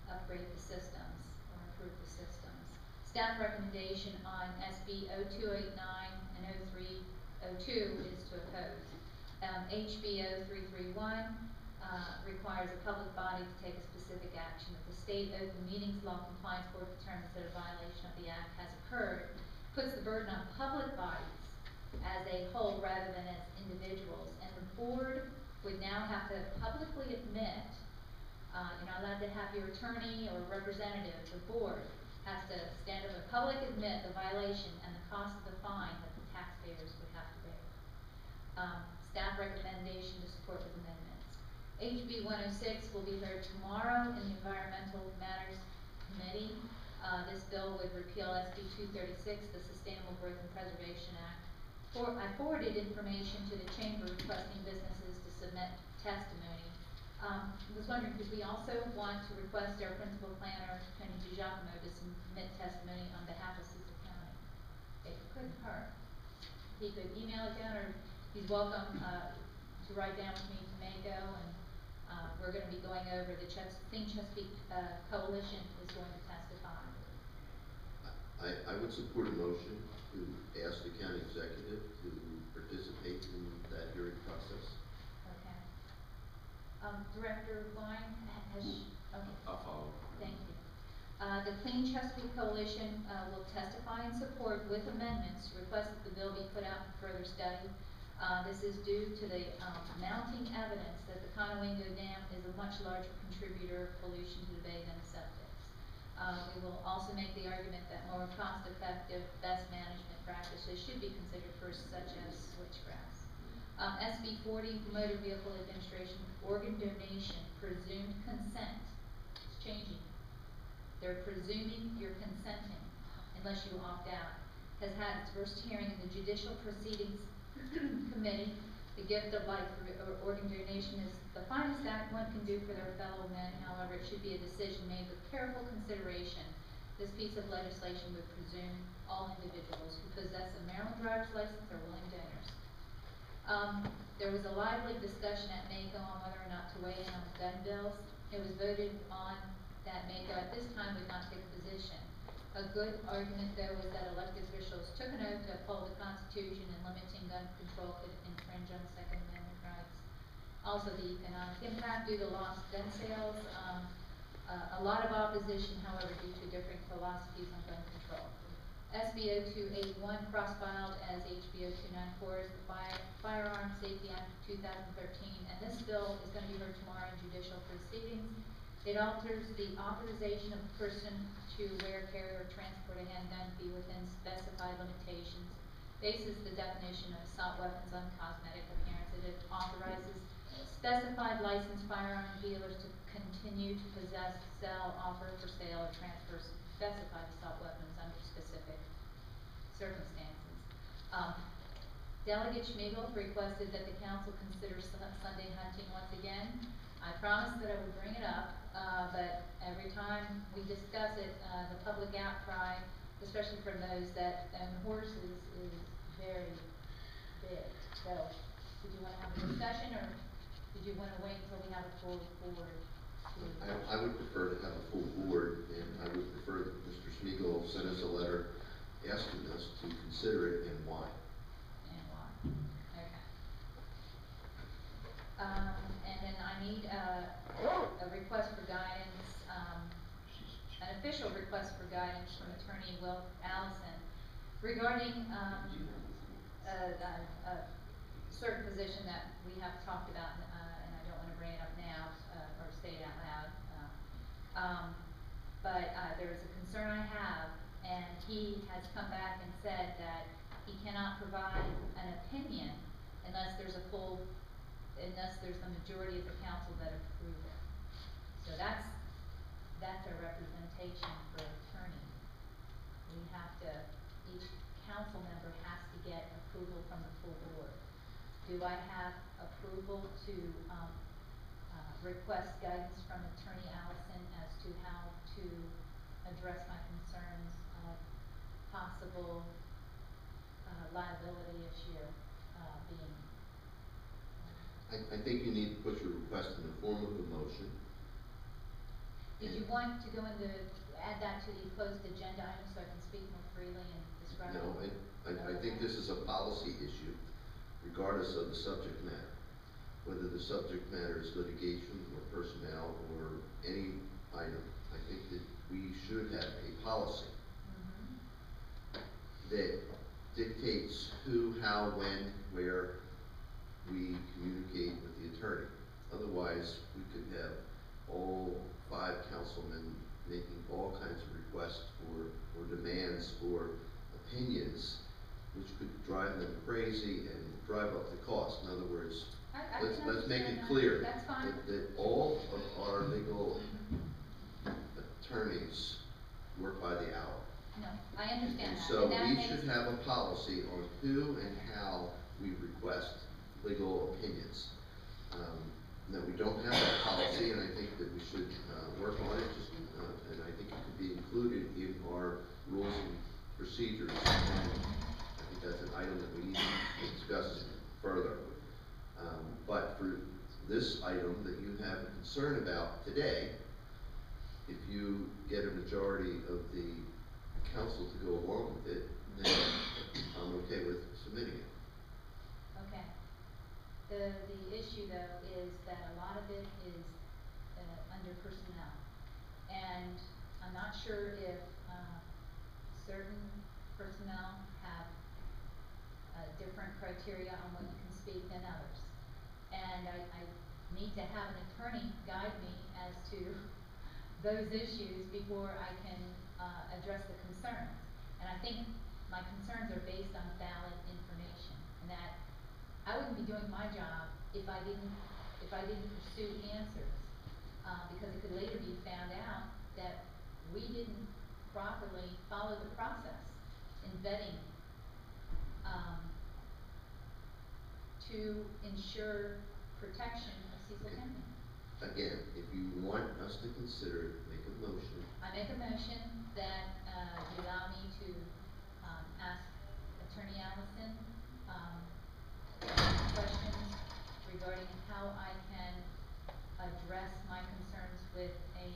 upgrade the systems or improve the systems. Staff recommendation on SB 0289 and 0302 is to oppose. HB 0331 requires a public body to take a specific action. If the state open meetings law compliance board determines that a violation of the act has occurred, puts the burden on public bodies as a whole rather than as individuals, and the board would now have to publicly admit, you're not allowed to have your attorney or representative, the board has to stand up and publicly admit the violation and the cost of the fine that the taxpayers would have to bear. Staff recommendation to support with amendments. HB 106 will be heard tomorrow in the Environmental Matters Committee. This bill would repeal SB 236, the Sustainable Growth and Preservation Act. I forwarded information to the chamber requesting businesses to submit testimony. I was wondering, could we also want to request our principal planner, Tony DiGiacomo, to submit testimony on behalf of Cecil County? It couldn't hurt. He could email it down, or he's welcome to write down with me to Mako, and we're going to be going over the Clean Chesapeake Coalition is going to testify. I would support a motion to ask the county executive to participate in that hearing process. Okay. Director Wine has, okay. I'll follow. Thank you. The Clean Chesapeake Coalition will testify in support with amendments to request that the bill be put out for further study. This is due to the mounting evidence that the Conowingo Dam is a much larger contributor of pollution to the bay than septics. We will also make the argument that more cost-effective, best management practices should be considered for such as switchgrass. SB 40, Motor Vehicle Administration, organ donation, presumed consent. It's changing. They're presuming you're consenting unless you opt out. Has had its first hearing in the Judicial Proceedings Committee. The gift of life or organ donation is the finest act one can do for their fellow men. However, it should be a decision made with careful consideration. This piece of legislation would presume all individuals who possess a Maryland driver's license are willing donors. There was a lively discussion at Mako on whether or not to weigh in on the gun bills. It was voted on that Mako at this time would not take a position. A good argument, though, was that elected officials took an oath to uphold the Constitution, and limiting gun control could infringe on Second Amendment rights. Also, the economic impact due to lost gun sales. A lot of opposition, however, due to different philosophies on gun control. SB 0281 cross-filed as HB 0294 is the Firearms Safety Act of 2013, and this bill is going to be heard tomorrow in judicial proceedings. It alters the authorization of a person to wear, carry, or transport a handgun to be within specified limitations, bases the definition of assault weapons on cosmetic appearance. It authorizes specified licensed firearm dealers to continue to possess, sell, offer for sale, or transfer specified assault weapons under specific circumstances. Delegate Schmiegel requested that the council consider Sunday hunting once again. I promised that I would bring it up, but every time we discuss it, the public outcry, especially from those that own horses, is very big. So, did you want to have a discussion, or did you want to wait until we have a full board? I would prefer to have a full board, and I would prefer that Mr. Schmiegel send us a letter asking us to consider it and why. And why? Okay. And then I need a request for guidance, an official request for guidance from Attorney Will Allison regarding a certain position that we have talked about, and I don't want to bring it up now or say it out loud. But there is a concern I have, and he has come back and said that he cannot provide an opinion unless there's a majority of the council that approve it. So that's a representation for attorney. We have to, each council member has to get approval from the full board. Do I have approval to request guidance from Attorney Allison as to how to address my concerns of possible liability issue being? I think you need to put your request in the form of a motion. Did you want to go into, add that to the closed agenda item so I can speak more freely and describe? No, I think this is a policy issue, regardless of the subject matter. Whether the subject matter is litigation or personnel or any item, I think that we should have a policy that dictates who, how, when, where we communicate with the attorney. Otherwise, we could have all 5 councilmen making all kinds of requests or demands or opinions, which could drive them crazy and drive up the cost. In other words, let's make it clear That's fine. that all of our legal attorneys work by the hour. No, I understand that. So And that we makes- should have a policy on who and how we request legal opinions. No, we don't have that policy, and I think that we should work on it, and I think it could be included in our rules and procedures. And I think that's an item that we need to discuss further. But for this item that you have a concern about today, if you get a majority of the council to go along with it, then I'm okay with submitting it. Okay. The issue though is that a lot of it is under personnel. And I'm not sure if certain personnel have different criteria on what you can speak than others. And I need to have an attorney guide me as to those issues before I can address the concerns. And I think my concerns are based on valid information, and that I wouldn't be doing my job if I didn't pursue answers, because it could later be found out that we didn't properly follow the process in vetting to ensure protection of Cecil County. Again, if you want us to consider it, make a motion. I make a motion that you allow me to ask Attorney Allison questions regarding how I can address my concerns with a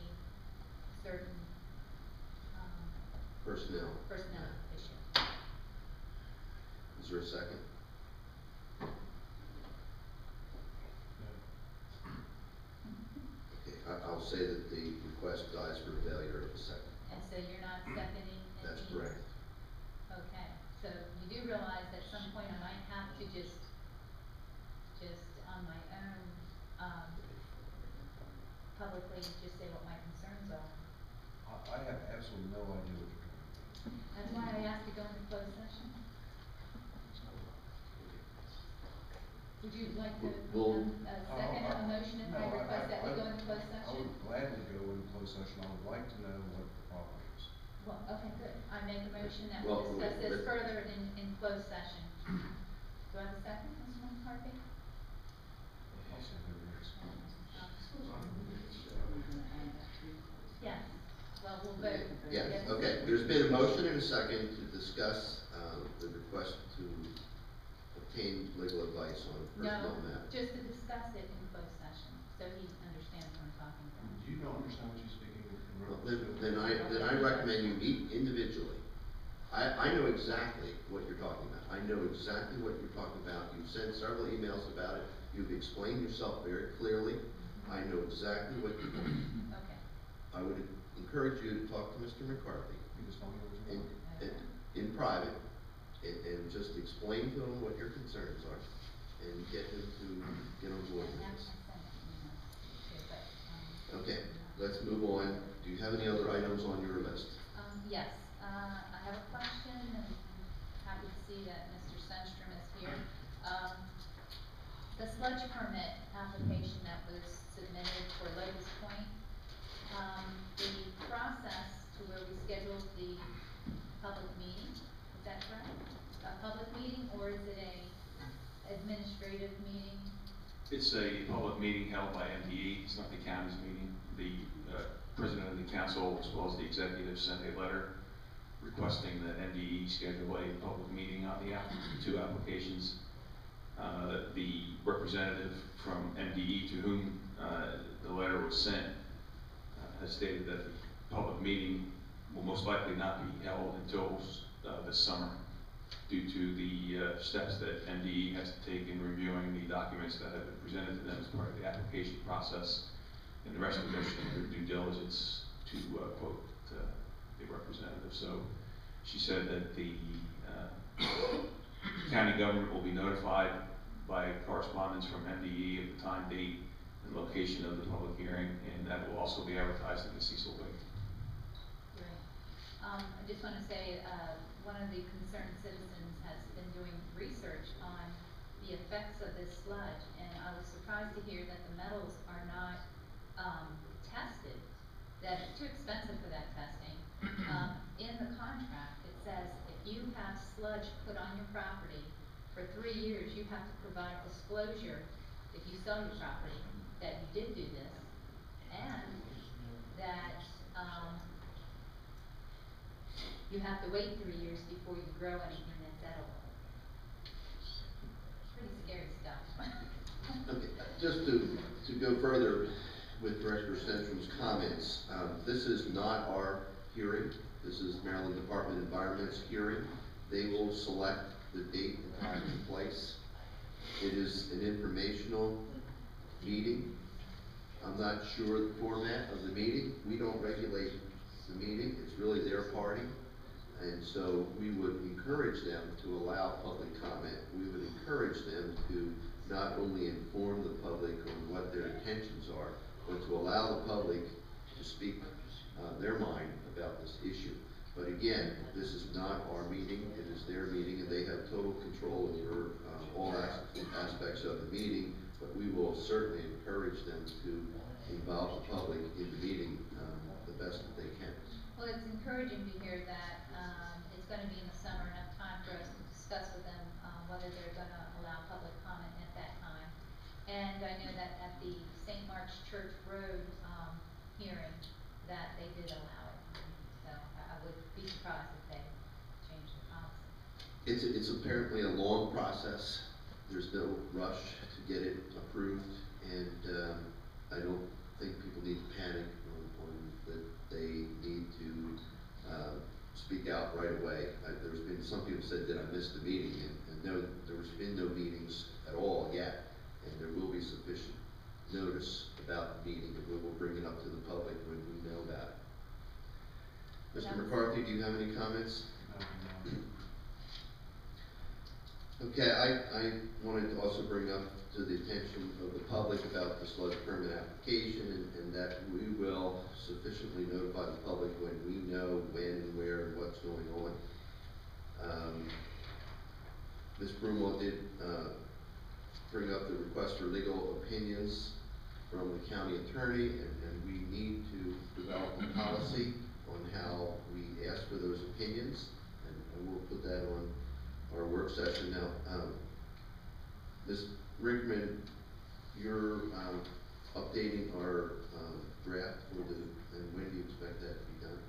certain Personnel. issue. Is there a second? Okay, I'll say that the request dies for failure of a second. And so you're not seconding it? That's correct. Okay, so you do realize at some point I might have to just on my own, publicly just say, well, like to, We'll- second a motion if I request that we go into closed I session? would gladly go into closed session, I would like to know what the problem is. Well, okay, good. I make a motion that we Well, discuss this let- further in closed session. Do I have a second, Mr. McCarthy? I'll say who it is. Yes, well, we'll vote. Yes, okay, there's been a motion and a second to discuss, the request to obtain legal advice on personnel No, matters. just to discuss it in closed session, so he understands what I'm talking about. You don't understand what you're speaking in Well, reference to? then I recommend you meet individually. I know exactly what you're talking about. I know exactly what you're talking about. You've sent several emails about it. You've explained yourself very clearly. I know exactly what you want. Okay. I would encourage you to talk to Mr. McCarthy You just told me what you in, want. in private and just explain to him what your concerns are and get him to get on board with this. Okay, let's move on. Do you have any other items on your list? Yes, I have a question, and I'm happy to see that Mr. Sundstrom is here. The sludge permit application that was submitted for Locust Point, the process to where we scheduled the public meeting, is that correct? A public meeting, or is it a administrative meeting? It's a public meeting held by MDE, it's not the county's meeting. The president of the council, as well as the executive, sent a letter requesting that MDE schedule a public meeting on the two applications. The representative from MDE to whom the letter was sent has stated that the public meeting will most likely not be held until this summer, due to the steps that MDE has to take in reviewing the documents that have been presented to them as part of the application process, and the rest of their standard due diligence, to quote the representative. So she said that the county government will be notified by correspondence from MDE of the time, date, and location of the public hearing, and that will also be advertised in the Cecil Wing. Great. I just want to say, one of the concerned citizens has been doing research on the effects of this sludge, and I was surprised to hear that the metals are not, tested, that it's too expensive for that testing. In the contract, it says if you have sludge put on your property for 3 years, you have to provide disclosure, if you sell your property, that you did do this, and that, you have to wait 3 years before you grow anything that's edible. Pretty scary stuff. Okay, just to go further with Director Stenstrom's comments, this is not our hearing. This is Maryland Department of Environment's hearing. They will select the date and time and place. It is an informational meeting. I'm not sure the format of the meeting. We don't regulate the meeting. It's really their party. And so we would encourage them to allow public comment. We would encourage them to not only inform the public on what their intentions are, but to allow the public to speak their mind about this issue. But again, this is not our meeting, it is their meeting, and they have total control over all aspects of the meeting, but we will certainly encourage them to involve the public in the meeting the best that they can. Well, it's encouraging to hear that, it's gonna be in the summer, enough time for us to discuss with them, whether they're gonna allow public comment at that time. And I know that at the St. Mark's Church Road, hearing, that they did allow it. So I would be surprised if they changed the policy. It's apparently a long process. There's no rush to get it approved, and I don't think people need to panic on that they need to speak out right away. There's been, some people said that I missed the meeting, and no, there's been no meetings at all yet, and there will be sufficient notice about the meeting, and we will bring it up to the public when we know about it. Mr. McCarthy, do you have any comments? Okay, I wanted to also bring up to the attention of the public about the sludge permit application, and that we will sufficiently notify the public when we know when and where and what's going on. Ms. Brumwell did bring up the request for legal opinions from the county attorney, and we need to develop a policy on how we ask for those opinions, and we'll put that on our work session. Now, Ms. Rickman, you're updating our draft for the, and when do you expect that to be done?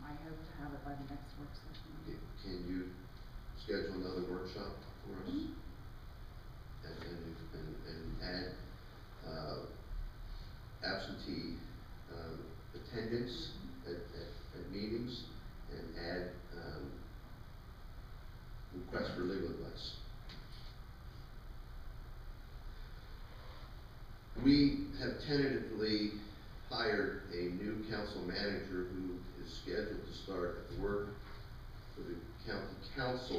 I hope to have it by the next work session. Can you schedule another workshop for us? Mhm. And add absentee attendance at meetings, and add requests for legal advice. We have tentatively hired a new council manager who is scheduled to start work for the county council